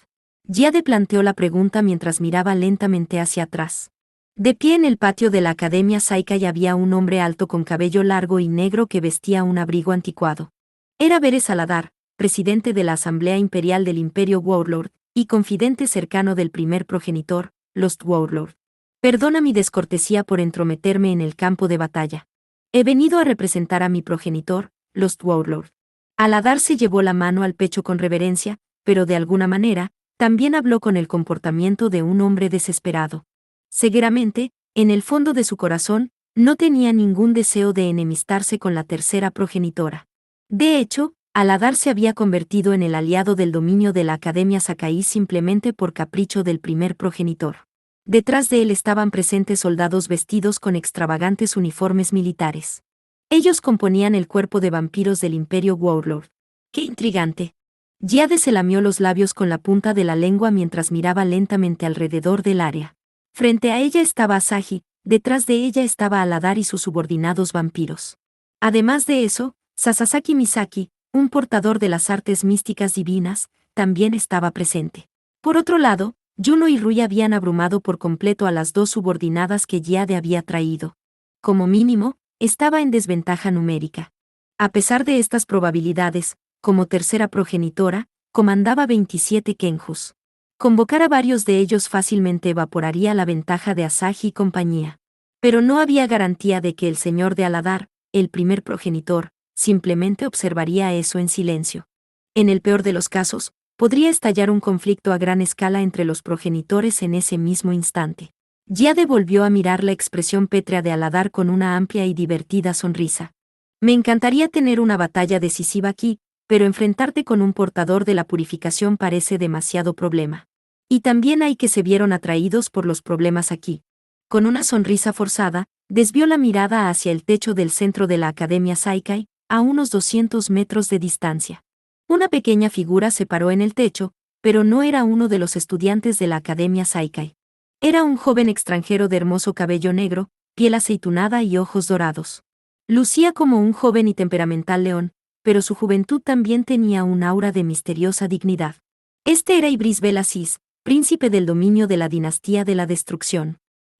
S2: Jade planteó la pregunta mientras miraba lentamente hacia atrás. De pie en el patio de la Academia Saikai había un hombre alto con cabello largo y negro que vestía un abrigo anticuado. Era Beres Aladar, presidente de la Asamblea Imperial del Imperio Warlord, y confidente cercano del primer progenitor, Lost Warlord. Perdona mi descortesía por entrometerme en el campo de batalla. He venido a representar a mi progenitor, Lost Warlord. Aladar se llevó la mano al pecho con reverencia, pero de alguna manera, también habló con el comportamiento de un hombre desesperado. Seguramente, en el fondo de su corazón, no tenía ningún deseo de enemistarse con la tercera progenitora. De hecho, Aladar se había convertido en el aliado del dominio de la Academia Saikai simplemente por capricho del primer progenitor. Detrás de él estaban presentes soldados vestidos con extravagantes uniformes militares. Ellos componían el cuerpo de vampiros del Imperio Warlord. ¡Qué intrigante! Jade se lamió los labios con la punta de la lengua mientras miraba lentamente alrededor del área. Frente a ella estaba Asahi, detrás de ella estaba Aladar y sus subordinados vampiros. Además de eso, Sasaki Misaki, un portador de las artes místicas divinas, también estaba presente. Por otro lado, Juno y Rui habían abrumado por completo a las dos subordinadas que Jade había traído. Como mínimo, estaba en desventaja numérica. A pesar de estas probabilidades, como tercera progenitora, comandaba 27 Kenjus. Convocar a varios de ellos fácilmente evaporaría la ventaja de Asahi y compañía. Pero no había garantía de que el señor de Aladar, el primer progenitor, simplemente observaría eso en silencio. En el peor de los casos, podría estallar un conflicto a gran escala entre los progenitores en ese mismo instante. Jade volvió a mirar la expresión pétrea de Aladar con una amplia y divertida sonrisa. Me encantaría tener una batalla decisiva aquí, pero enfrentarte con un portador de la purificación parece demasiado problema. Y también hay que se vieron atraídos por los problemas aquí. Con una sonrisa forzada, desvió la mirada hacia el techo del centro de la Academia Saikai, a unos 200 metros de distancia. Una pequeña figura se paró en el techo, pero no era uno de los estudiantes de la Academia Saikai. Era un joven extranjero de hermoso cabello negro, piel aceitunada y ojos dorados. Lucía como un joven y temperamental león, pero su juventud también tenía un aura de misteriosa dignidad. Este era Ibris Belasis, príncipe del dominio de la dinastía de la destrucción.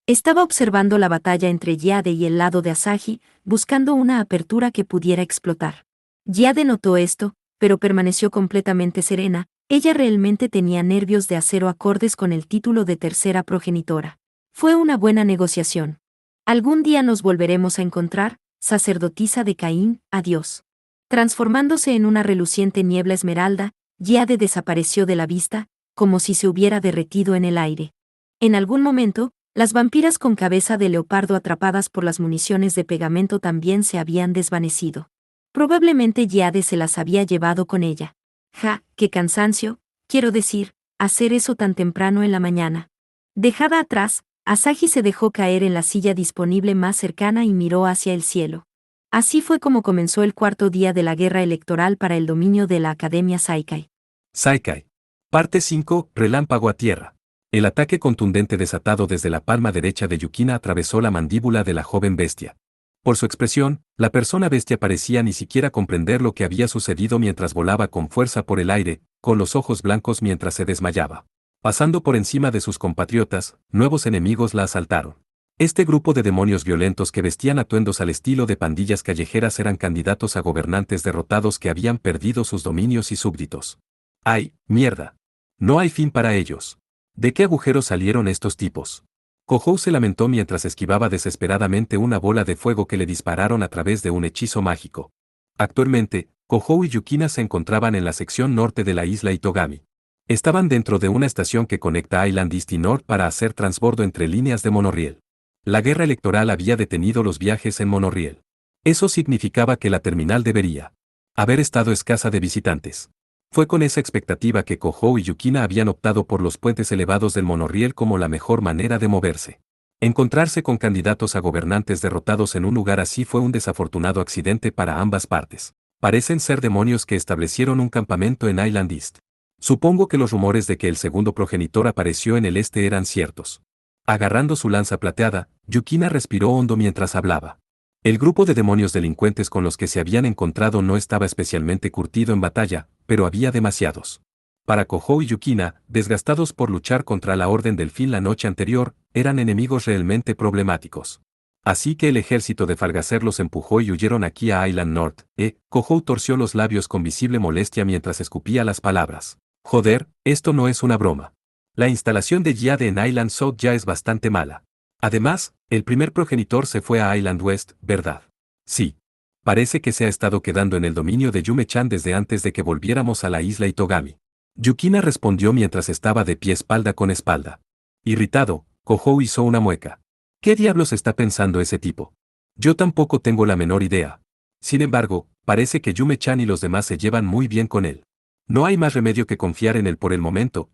S2: Estaba observando la batalla entre Jade y el lado de Asahi, buscando una apertura que pudiera explotar. Jade notó esto, pero permaneció completamente serena. Ella realmente tenía nervios de acero acordes con el título de tercera progenitora. Fue una buena negociación. Algún día nos volveremos a encontrar, sacerdotisa de Caín, adiós. Transformándose en una reluciente niebla esmeralda, Jade desapareció de la vista, como si se hubiera derretido en el aire. En algún momento, las vampiras con cabeza de leopardo atrapadas por las municiones de pegamento también se habían desvanecido. Probablemente Jade se las había llevado con ella. ¡Ja, qué cansancio! Quiero decir, hacer eso tan temprano en la mañana. Dejada atrás, Asahi se dejó caer en la silla disponible más cercana y miró hacia el cielo. Así fue como comenzó el cuarto día de la guerra electoral para el dominio de la Academia Saikai.
S1: Saikai. Parte 5, Relámpago a tierra. El ataque contundente desatado desde la palma derecha de Yukina atravesó la mandíbula de la joven bestia. Por su expresión, la persona bestia parecía ni siquiera comprender lo que había sucedido mientras volaba con fuerza por el aire, con los ojos blancos mientras se desmayaba. Pasando por encima de sus compatriotas, nuevos enemigos la asaltaron. Este grupo de demonios violentos que vestían atuendos al estilo de pandillas callejeras eran candidatos a gobernantes derrotados que habían perdido sus dominios y súbditos. ¡Ay, mierda! No hay fin para ellos. ¿De qué agujero salieron estos tipos? Kohou se lamentó mientras esquivaba desesperadamente una bola de fuego que le dispararon a través de un hechizo mágico. Actualmente, Kohou y Yukina se encontraban en la sección norte de la isla Itogami. Estaban dentro de una estación que conecta Island East y North para hacer transbordo entre líneas de monorriel. La guerra electoral había detenido los viajes en monorriel. Eso significaba que la terminal debería haber estado escasa de visitantes. Fue con esa expectativa que Kohou y Yukina habían optado por los puentes elevados del monorriel como la mejor manera de moverse. Encontrarse con candidatos a gobernantes derrotados en un lugar así fue un desafortunado accidente para ambas partes. Parecen ser demonios que establecieron un campamento en Island East. Supongo que los rumores de que el segundo progenitor apareció en el este eran ciertos. Agarrando su lanza plateada, Yukina respiró hondo mientras hablaba. El grupo de demonios delincuentes con los que se habían encontrado no estaba especialmente curtido en batalla, pero había demasiados. Para Kohou y Yukina, desgastados por luchar contra la Orden del Fin la noche anterior, eran enemigos realmente problemáticos. Así que el ejército de Falgacer los empujó y huyeron aquí a Island North. Kohou torció los labios con visible molestia mientras escupía las palabras. Joder, esto no es una broma. La instalación de Jade en Island South ya es bastante mala. Además, el primer progenitor se fue a Island West, ¿verdad? Sí. Parece que se ha estado quedando en el dominio de Yume-chan desde antes de que volviéramos a la isla Itogami. Yukina respondió mientras estaba de pie espalda con espalda. Irritado, Kohou hizo una mueca. ¿Qué diablos está pensando ese tipo? Yo tampoco tengo la menor idea. Sin embargo, parece que Yume-chan y los demás se llevan muy bien con él. No hay más remedio que confiar en él por el momento,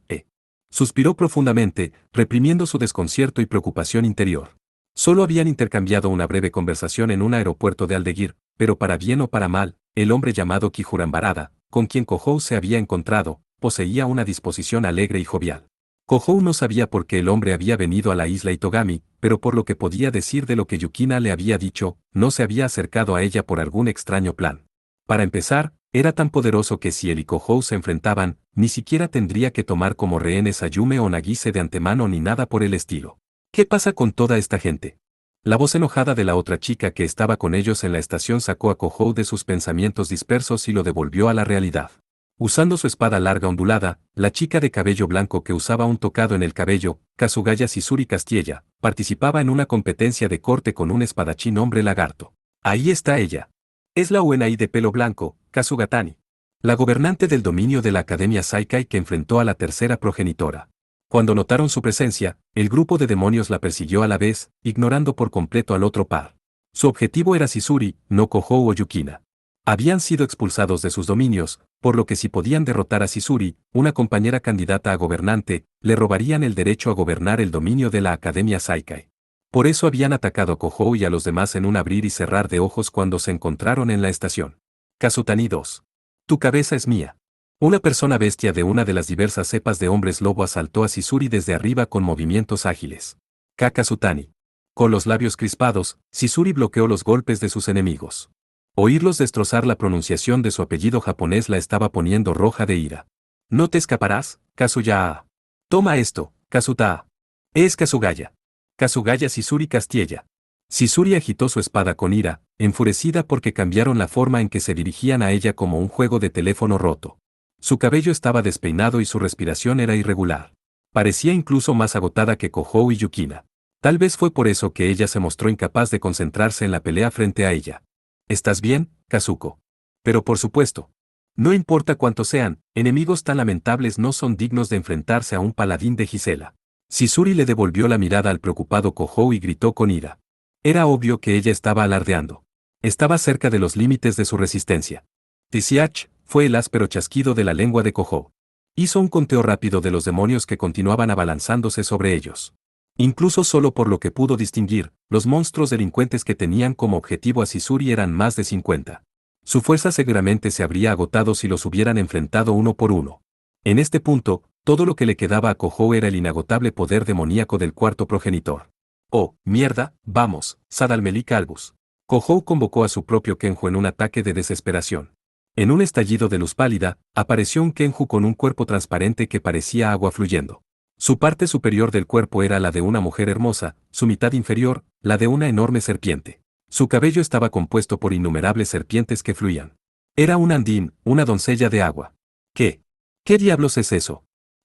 S1: Suspiró profundamente, reprimiendo su desconcierto y preocupación interior. Solo habían intercambiado una breve conversación en un aeropuerto de Aldeguir, pero para bien o para mal, el hombre llamado Kijuran Barada, con quien Kohou se había encontrado, poseía una disposición alegre y jovial. Kohou no sabía por qué el hombre había venido a la isla Itogami, pero por lo que podía decir de lo que Yukina le había dicho, no se había acercado a ella por algún extraño plan. Para empezar, era tan poderoso que si él y Kohou se enfrentaban, ni siquiera tendría que tomar como rehenes a Yume o Nagise de antemano ni nada por el estilo. ¿Qué pasa con toda esta gente? La voz enojada de la otra chica que estaba con ellos en la estación sacó a Kohou de sus pensamientos dispersos y lo devolvió a la realidad. Usando su espada larga ondulada, la chica de cabello blanco que usaba un tocado en el cabello, Kazugaya Shizuri Castilla, participaba en una competencia de corte con un espadachín hombre lagarto. Ahí está ella. Es la Uenai de pelo blanco, Kazugatani. La gobernante del dominio de la Academia Saikai que enfrentó a la tercera progenitora. Cuando notaron su presencia, el grupo de demonios la persiguió a la vez, ignorando por completo al otro par. Su objetivo era Shizuri, no Kohou o Yukina. Habían sido expulsados de sus dominios, por lo que si podían derrotar a Shizuri, una compañera candidata a gobernante, le robarían el derecho a gobernar el dominio de la Academia Saikai. Por eso habían atacado a Kohou y a los demás en un abrir y cerrar de ojos cuando se encontraron en la estación. Kazutani 2. Tu cabeza es mía. Una persona bestia de una de las diversas cepas de hombres lobo asaltó a Shizuri desde arriba con movimientos ágiles. Kazutani. Con los labios crispados, Shizuri bloqueó los golpes de sus enemigos. Oírlos destrozar la pronunciación de su apellido japonés la estaba poniendo roja de ira. No te escaparás, Kazuya. Toma esto, Kazuta. Es Kazugaya. Kazugaya Shizuri Castilla. Shizuri agitó su espada con ira, enfurecida porque cambiaron la forma en que se dirigían a ella como un juego de teléfono roto. Su cabello estaba despeinado y su respiración era irregular. Parecía incluso más agotada que Kohou y Yukina. Tal vez fue por eso que ella se mostró incapaz de concentrarse en la pelea frente a ella. ¿Estás bien, Kazuko? Pero por supuesto. No importa cuántos sean, enemigos tan lamentables no son dignos de enfrentarse a un paladín de Gisela. Shizuri le devolvió la mirada al preocupado Kohou y gritó con ira. Era obvio que ella estaba alardeando. Estaba cerca de los límites de su resistencia. Tisiach, fue el áspero chasquido de la lengua de Kohou. Hizo un conteo rápido de los demonios que continuaban abalanzándose sobre ellos. Incluso solo por lo que pudo distinguir, los monstruos delincuentes que tenían como objetivo a Shizuri eran más de 50. Su fuerza seguramente se habría agotado si los hubieran enfrentado uno por uno. En este punto, todo lo que le quedaba a Kohou era el inagotable poder demoníaco del cuarto progenitor. Oh, mierda, vamos, Sadalmelik Albus. Kohou convocó a su propio Kenju en un ataque de desesperación. En un estallido de luz pálida, apareció un Kenju con un cuerpo transparente que parecía agua fluyendo. Su parte superior del cuerpo era la de una mujer hermosa, su mitad inferior, la de una enorme serpiente. Su cabello estaba compuesto por innumerables serpientes que fluían. Era un andín, una doncella de agua. ¿Qué? ¿Qué diablos es eso?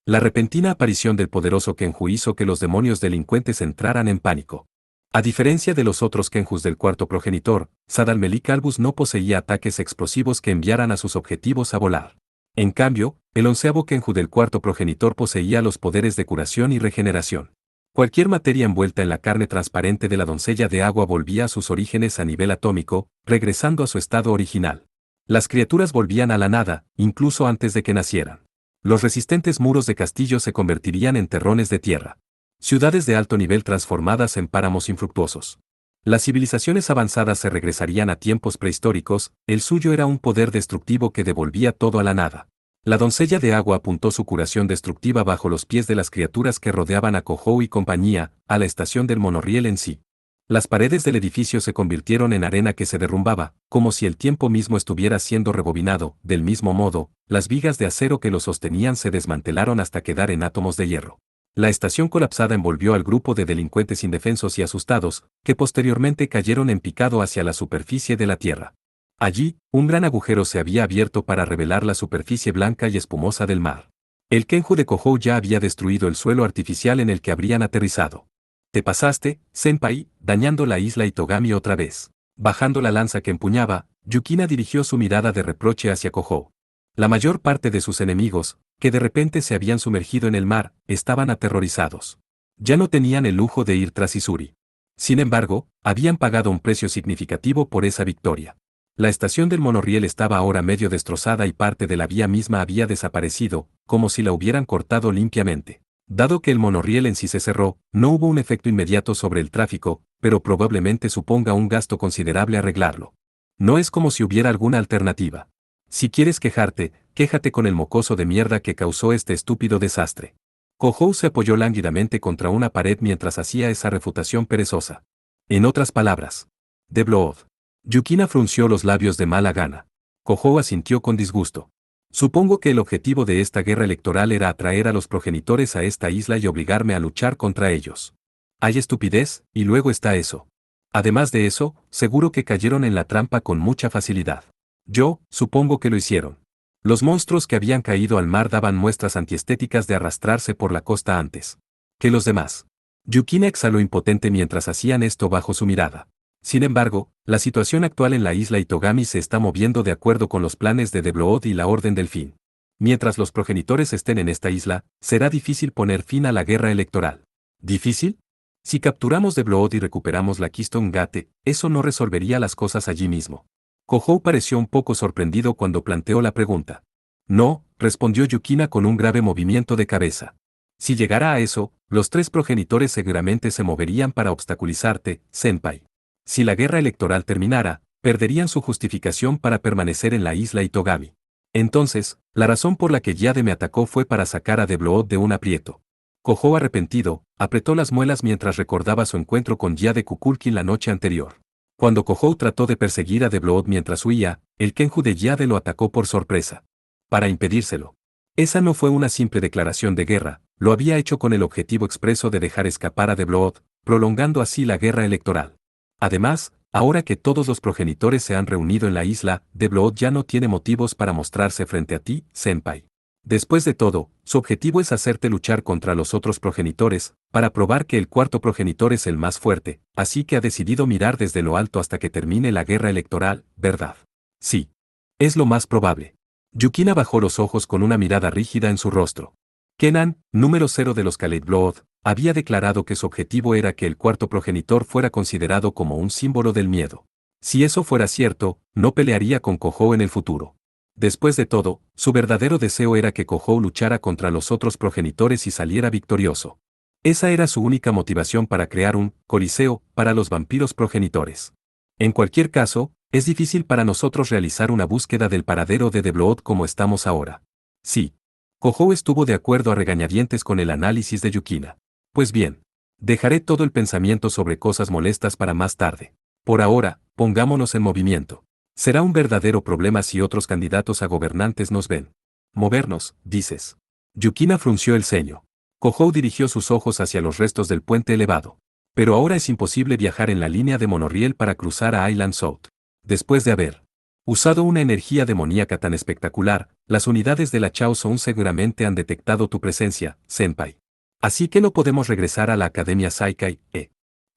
S1: La repentina aparición del poderoso Kenju hizo que los demonios delincuentes entraran en pánico. A diferencia de los otros Kenjus del cuarto progenitor, Sadalmelik Albus no poseía ataques explosivos que enviaran a sus objetivos a volar. En cambio, el onceavo Kenju del cuarto progenitor poseía los poderes de curación y regeneración. Cualquier materia envuelta en la carne transparente de la doncella de agua volvía a sus orígenes a nivel atómico, regresando a su estado original. Las criaturas volvían a la nada, incluso antes de que nacieran. Los resistentes muros de castillo se convertirían en terrones de tierra. Ciudades de alto nivel transformadas en páramos infructuosos. Las civilizaciones avanzadas se regresarían a tiempos prehistóricos, el suyo era un poder destructivo que devolvía todo a la nada. La doncella de agua apuntó su curación destructiva bajo los pies de las criaturas que rodeaban a Kohou y compañía, a la estación del monorriel en sí. Las paredes del edificio se convirtieron en arena que se derrumbaba, como si el tiempo mismo estuviera siendo rebobinado. Del mismo modo, las vigas de acero que lo sostenían se desmantelaron hasta quedar en átomos de hierro. La estación colapsada envolvió al grupo de delincuentes indefensos y asustados, que posteriormente cayeron en picado hacia la superficie de la tierra. Allí, un gran agujero se había abierto para revelar la superficie blanca y espumosa del mar. El Kenju de Kohou ya había destruido el suelo artificial en el que habrían aterrizado. Te pasaste, Senpai, dañando la isla Itogami otra vez. Bajando la lanza que empuñaba, Yukina dirigió su mirada de reproche hacia Kohou. La mayor parte de sus enemigos, que de repente se habían sumergido en el mar, estaban aterrorizados. Ya no tenían el lujo de ir tras Izuri. Sin embargo, habían pagado un precio significativo por esa victoria. La estación del monorriel estaba ahora medio destrozada y parte de la vía misma había desaparecido, como si la hubieran cortado limpiamente. Dado que el monorriel en sí se cerró, no hubo un efecto inmediato sobre el tráfico, pero probablemente suponga un gasto considerable arreglarlo. No es como si hubiera alguna alternativa. Si quieres quejarte, quéjate con el mocoso de mierda que causó este estúpido desastre. Kohou se apoyó lánguidamente contra una pared mientras hacía esa refutación perezosa. En otras palabras, de Blood. Yukina frunció los labios de mala gana. Kohou asintió con disgusto. Supongo que el objetivo de esta guerra electoral era atraer a los progenitores a esta isla y obligarme a luchar contra ellos. Hay estupidez, y luego está eso. Además de eso, seguro que cayeron en la trampa con mucha facilidad. Yo, supongo que lo hicieron. Los monstruos que habían caído al mar daban muestras antiestéticas de arrastrarse por la costa antes que los demás. Yukina exhaló impotente mientras hacían esto bajo su mirada. Sin embargo, la situación actual en la isla Itogami se está moviendo de acuerdo con los planes de Deblood y la Orden del Fin. Mientras los progenitores estén en esta isla, será difícil poner fin a la guerra electoral. ¿Difícil? Si capturamos Deblood y recuperamos la Keystone Gate, eso no resolvería las cosas allí mismo. Kohou pareció un poco sorprendido cuando planteó la pregunta. No, respondió Yukina con un grave movimiento de cabeza. Si llegara a eso, los tres progenitores seguramente se moverían para obstaculizarte, Senpai. Si la guerra electoral terminara, perderían su justificación para permanecer en la isla Itogami. Entonces, la razón por la que Yade me atacó fue para sacar a Deblood de un aprieto. Kohou arrepentido, apretó las muelas mientras recordaba su encuentro con Yade Kukulkin la noche anterior. Cuando Kohou trató de perseguir a Deblood mientras huía, el Kenju de Yade lo atacó por sorpresa. Para impedírselo. Esa no fue una simple declaración de guerra, lo había hecho con el objetivo expreso de dejar escapar a Deblood, prolongando así la guerra electoral. Además, ahora que todos los progenitores se han reunido en la isla, Deblood ya no tiene motivos para mostrarse frente a ti, Senpai. Después de todo, su objetivo es hacerte luchar contra los otros progenitores, para probar que el cuarto progenitor es el más fuerte, así que ha decidido mirar desde lo alto hasta que termine la guerra electoral, ¿verdad? Sí. Es lo más probable. Yukina bajó los ojos con una mirada rígida en su rostro. Kenan, número 0 de los Khaled Blood, había declarado que su objetivo era que el cuarto progenitor fuera considerado como un símbolo del miedo. Si eso fuera cierto, no pelearía con Kohou en el futuro. Después de todo, su verdadero deseo era que Kohou luchara contra los otros progenitores y saliera victorioso. Esa era su única motivación para crear un coliseo para los vampiros progenitores. En cualquier caso, es difícil para nosotros realizar una búsqueda del paradero de Deblood como estamos ahora. Sí. Kohou estuvo de acuerdo a regañadientes con el análisis de Yukina. Pues bien, dejaré todo el pensamiento sobre cosas molestas para más tarde. Por ahora, pongámonos en movimiento. Será un verdadero problema si otros candidatos a gobernantes nos ven. Movernos, dices. Yukina frunció el ceño. Kohou dirigió sus ojos hacia los restos del puente elevado. Pero ahora es imposible viajar en la línea de monorriel para cruzar a Island South. Después de haber usado una energía demoníaca tan espectacular, las unidades de la Chao Zone seguramente han detectado tu presencia, Senpai. Así que no podemos regresar a la Academia Saikai,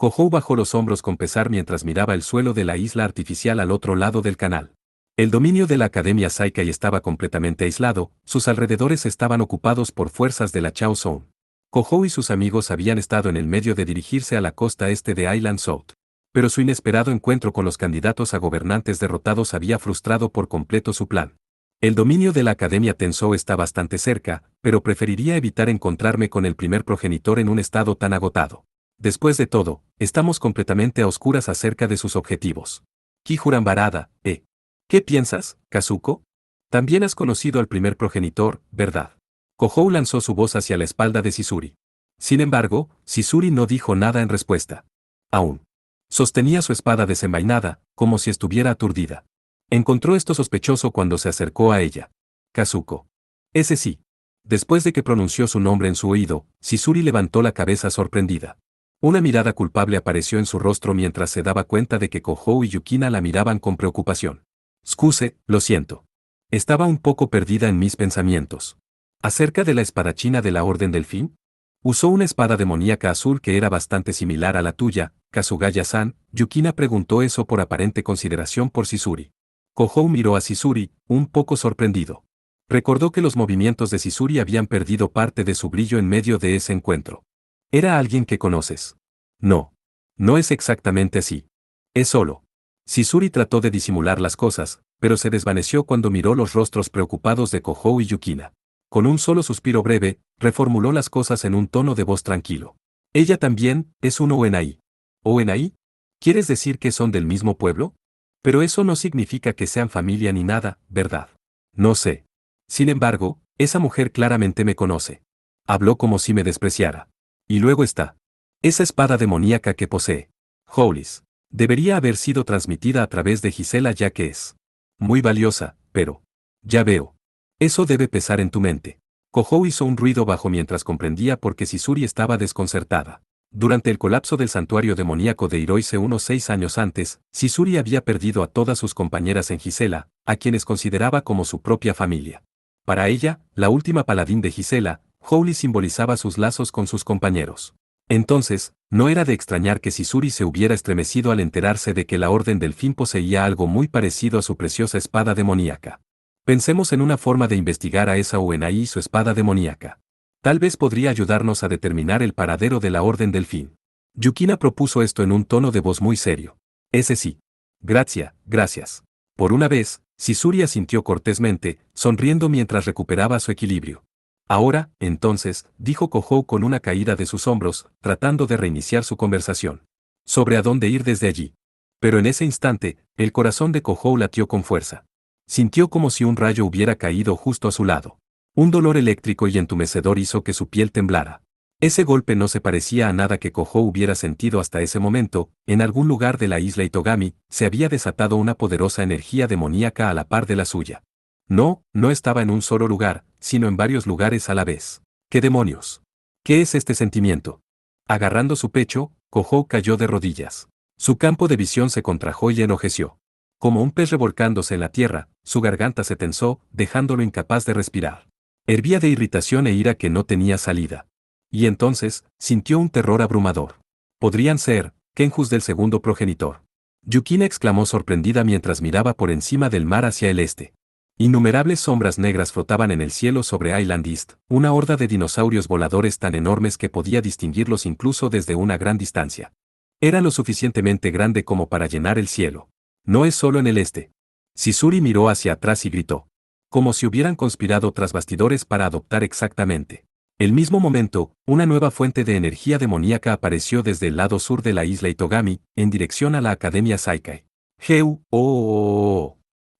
S1: Kohou bajó los hombros con pesar mientras miraba el suelo de la isla artificial al otro lado del canal. El dominio de la Academia Saikai estaba completamente aislado, sus alrededores estaban ocupados por fuerzas de la Chao Zone. Kohou y sus amigos habían estado en el medio de dirigirse a la costa este de Island South. Pero su inesperado encuentro con los candidatos a gobernantes derrotados había frustrado por completo su plan. El dominio de la Academia Tensou está bastante cerca, pero preferiría evitar encontrarme con el primer progenitor en un estado tan agotado. Después de todo, estamos completamente a oscuras acerca de sus objetivos. Kijuran Barada, ¿eh? ¿Qué piensas, Kazuko? También has conocido al primer progenitor, ¿verdad? Kohou lanzó su voz hacia la espalda de Sisuri. Sin embargo, Sisuri no dijo nada en respuesta. Aún. Sostenía su espada desenvainada, como si estuviera aturdida. Encontró esto sospechoso cuando se acercó a ella. Kazuko. Ese sí. Después de que pronunció su nombre en su oído, Sisuri levantó la cabeza sorprendida. Una mirada culpable apareció en su rostro mientras se daba cuenta de que Kohou y Yukina la miraban con preocupación. Scuse, lo siento. Estaba un poco perdida en mis pensamientos. ¿Acerca de la espadachina de la Orden del Fin? Usó una espada demoníaca azul que era bastante similar a la tuya, Kazugaya-san. Yukina preguntó eso por aparente consideración por Sisuri. Kohou miró a Sisuri, un poco sorprendido. Recordó que los movimientos de Sisuri habían perdido parte de su brillo en medio de ese encuentro. ¿Era alguien que conoces? No. No es exactamente así. Es solo. Sisuri trató de disimular las cosas, pero se desvaneció cuando miró los rostros preocupados de Kohou y Yukina. Con un solo suspiro breve, reformuló las cosas en un tono de voz tranquilo. Ella también es un Oenai. ¿Oenai? ¿Quieres decir que son del mismo pueblo? Pero eso no significa que sean familia ni nada, ¿verdad? No sé. Sin embargo, esa mujer claramente me conoce. Habló como si me despreciara. Y luego está esa espada demoníaca que posee. Howlis. Debería haber sido transmitida a través de Gisela ya que es muy valiosa, pero ya veo. Eso debe pesar en tu mente. Kohou hizo un ruido bajo mientras comprendía por qué Sisuri estaba desconcertada. Durante el colapso del santuario demoníaco de Hiroise unos 6 años antes, Sisuri había perdido a todas sus compañeras en Gisela, a quienes consideraba como su propia familia. Para ella, la última paladín de Gisela, Howlis simbolizaba sus lazos con sus compañeros. Entonces, no era de extrañar que Sisuri se hubiera estremecido al enterarse de que la Orden del Fin poseía algo muy parecido a su preciosa espada demoníaca. Pensemos en una forma de investigar a esa Oenai y su espada demoníaca. Tal vez podría ayudarnos a determinar el paradero de la Orden del Fin. Yukina propuso esto en un tono de voz muy serio. Ese sí. Gracias. Por una vez, Sisuri asintió cortésmente, sonriendo mientras recuperaba su equilibrio. Ahora, entonces, dijo Kohou con una caída de sus hombros, tratando de reiniciar su conversación. Sobre a dónde ir desde allí. Pero en ese instante, el corazón de Kohou latió con fuerza. Sintió como si un rayo hubiera caído justo a su lado. Un dolor eléctrico y entumecedor hizo que su piel temblara. Ese golpe no se parecía a nada que Kohou hubiera sentido hasta ese momento. En algún lugar de la isla Itogami, se había desatado una poderosa energía demoníaca a la par de la suya. No estaba en un solo lugar, sino en varios lugares a la vez. ¿Qué demonios? ¿Qué es este sentimiento? Agarrando su pecho, Kohou cayó de rodillas. Su campo de visión se contrajo y enrojeció. Como un pez revolcándose en la tierra, su garganta se tensó, dejándolo incapaz de respirar. Hervía de irritación e ira que no tenía salida. Y entonces, sintió un terror abrumador. Podrían ser Kenjus del segundo progenitor. Yukina exclamó sorprendida mientras miraba por encima del mar hacia el este. Innumerables sombras negras flotaban en el cielo sobre Island East, una horda de dinosaurios voladores tan enormes que podía distinguirlos incluso desde una gran distancia. Era lo suficientemente grande como para llenar el cielo. No es solo en el este. Sisuri miró hacia atrás y gritó. Como si hubieran conspirado tras bastidores para adoptar exactamente el mismo momento, una nueva fuente de energía demoníaca apareció desde el lado sur de la isla Itogami, en dirección a la Academia Saikai.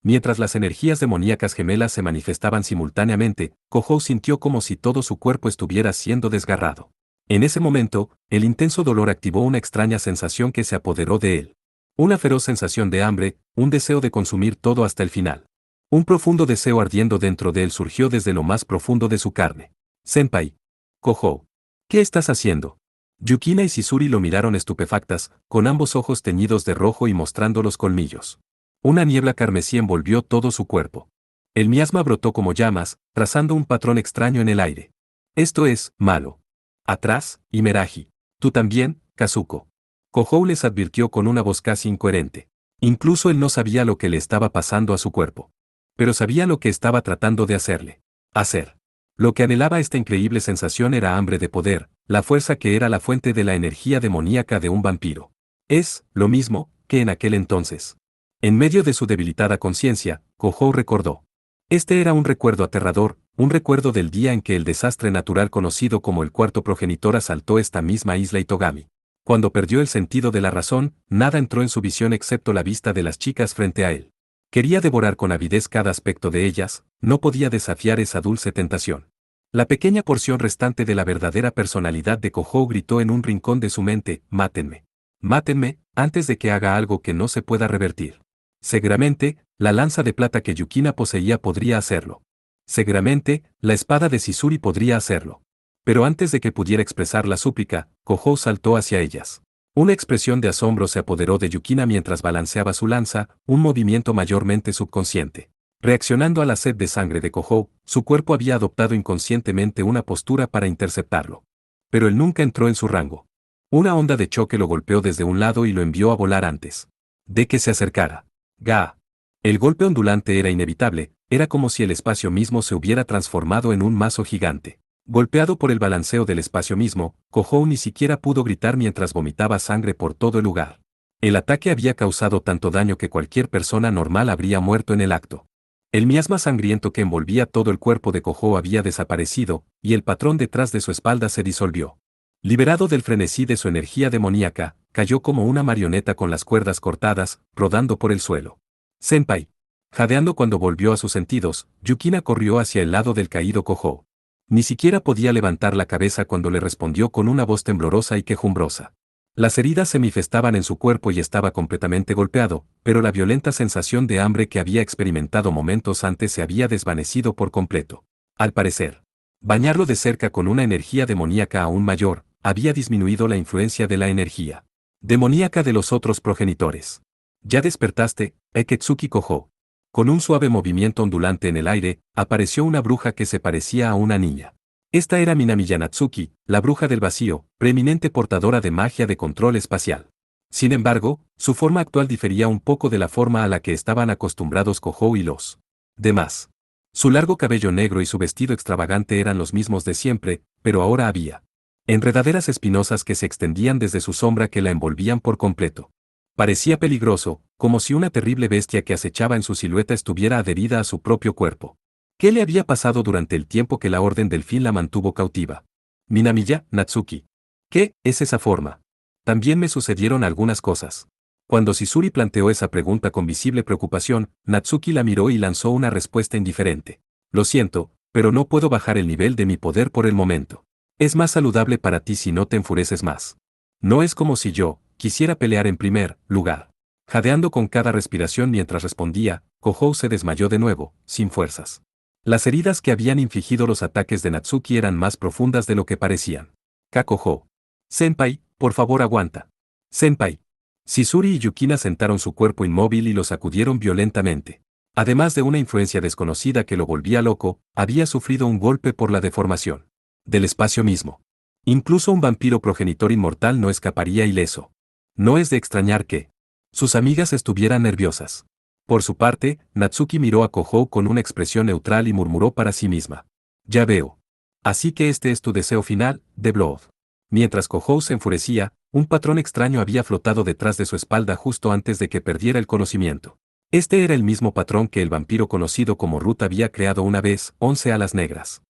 S1: Mientras las energías demoníacas gemelas se manifestaban simultáneamente, Kohou sintió como si todo su cuerpo estuviera siendo desgarrado. En ese momento, el intenso dolor activó una extraña sensación que se apoderó de él. Una feroz sensación de hambre, un deseo de consumir todo hasta el final. Un profundo deseo ardiendo dentro de él surgió desde lo más profundo de su carne. Senpai. Kohou. ¿Qué estás haciendo? Yukina y Sisuri lo miraron estupefactas, con ambos ojos teñidos de rojo y mostrando los colmillos. Una niebla carmesí envolvió todo su cuerpo. El miasma brotó como llamas, trazando un patrón extraño en el aire. Esto es malo. Atrás, Imeraji. Tú también, Kazuko. Kohou les advirtió con una voz casi incoherente. Incluso él no sabía lo que le estaba pasando a su cuerpo. Pero sabía lo que estaba tratando de hacerle. Hacer. Lo que anhelaba esta increíble sensación era hambre de poder, la fuerza que era la fuente de la energía demoníaca de un vampiro. Es lo mismo que en aquel entonces. En medio de su debilitada conciencia, Kohou recordó. Este era un recuerdo aterrador, un recuerdo del día en que el desastre natural conocido como el cuarto progenitor asaltó esta misma isla Itogami. Cuando perdió el sentido de la razón, nada entró en su visión excepto la vista de las chicas frente a él. Quería devorar con avidez cada aspecto de ellas, no podía desafiar esa dulce tentación. La pequeña porción restante de la verdadera personalidad de Kohou gritó en un rincón de su mente: mátenme. Mátenme, antes de que haga algo que no se pueda revertir. Seguramente, la lanza de plata que Yukina poseía podría hacerlo. Seguramente, la espada de Sisuri podría hacerlo. Pero antes de que pudiera expresar la súplica, Kohou saltó hacia ellas. Una expresión de asombro se apoderó de Yukina mientras balanceaba su lanza, un movimiento mayormente subconsciente. Reaccionando a la sed de sangre de Kohou, su cuerpo había adoptado inconscientemente una postura para interceptarlo. Pero él nunca entró en su rango. Una onda de choque lo golpeó desde un lado y lo envió a volar antes de que se acercara. ¡Ga! El golpe ondulante era inevitable, era como si el espacio mismo se hubiera transformado en un mazo gigante. Golpeado por el balanceo del espacio mismo, Kohou ni siquiera pudo gritar mientras vomitaba sangre por todo el lugar. El ataque había causado tanto daño que cualquier persona normal habría muerto en el acto. El miasma sangriento que envolvía todo el cuerpo de Kohou había desaparecido, y el patrón detrás de su espalda se disolvió. Liberado del frenesí de su energía demoníaca, cayó como una marioneta con las cuerdas cortadas, rodando por el suelo. Senpai. Jadeando cuando volvió a sus sentidos, Yukina corrió hacia el lado del caído Kohou. Ni siquiera podía levantar la cabeza cuando le respondió con una voz temblorosa y quejumbrosa. Las heridas se manifestaban en su cuerpo y estaba completamente golpeado, pero la violenta sensación de hambre que había experimentado momentos antes se había desvanecido por completo. Al parecer, bañarlo de cerca con una energía demoníaca aún mayor, había disminuido la influencia de la energía demoníaca de los otros progenitores. Ya despertaste, Eketsuki Kohou. Con un suave movimiento ondulante en el aire, apareció una bruja que se parecía a una niña. Esta era Minamiya Natsuki, la bruja del vacío, preeminente portadora de magia de control espacial. Sin embargo, su forma actual difería un poco de la forma a la que estaban acostumbrados Kohou y los demás. Su largo cabello negro y su vestido extravagante eran los mismos de siempre, pero ahora había enredaderas espinosas que se extendían desde su sombra que la envolvían por completo. Parecía peligroso, como si una terrible bestia que acechaba en su silueta estuviera adherida a su propio cuerpo. ¿Qué le había pasado durante el tiempo que la Orden del Fin la mantuvo cautiva? Minamiya Natsuki. ¿Qué es esa forma? También me sucedieron algunas cosas. Cuando Sisuri planteó esa pregunta con visible preocupación, Natsuki la miró y lanzó una respuesta indiferente. Lo siento, pero no puedo bajar el nivel de mi poder por el momento. Es más saludable para ti si no te enfureces más. No es como si yo quisiera pelear en primer lugar. Jadeando con cada respiración mientras respondía, Kohou se desmayó de nuevo, sin fuerzas. Las heridas que habían infligido los ataques de Natsuki eran más profundas de lo que parecían. Kohou. Senpai, por favor aguanta. Senpai. Sisuri y Yukina sentaron su cuerpo inmóvil y lo sacudieron violentamente. Además de una influencia desconocida que lo volvía loco, había sufrido un golpe por la deformación del espacio mismo. Incluso un vampiro progenitor inmortal no escaparía ileso. No es de extrañar que sus amigas estuvieran nerviosas. Por su parte, Natsuki miró a Kohou con una expresión neutral y murmuró para sí misma. Ya veo. Así que este es tu deseo final, The Blood. Mientras Kohou se enfurecía, un patrón extraño había flotado detrás de su espalda justo antes de que perdiera el conocimiento. Este era el mismo patrón que el vampiro conocido como Ruth había creado una vez, 11 alas negras.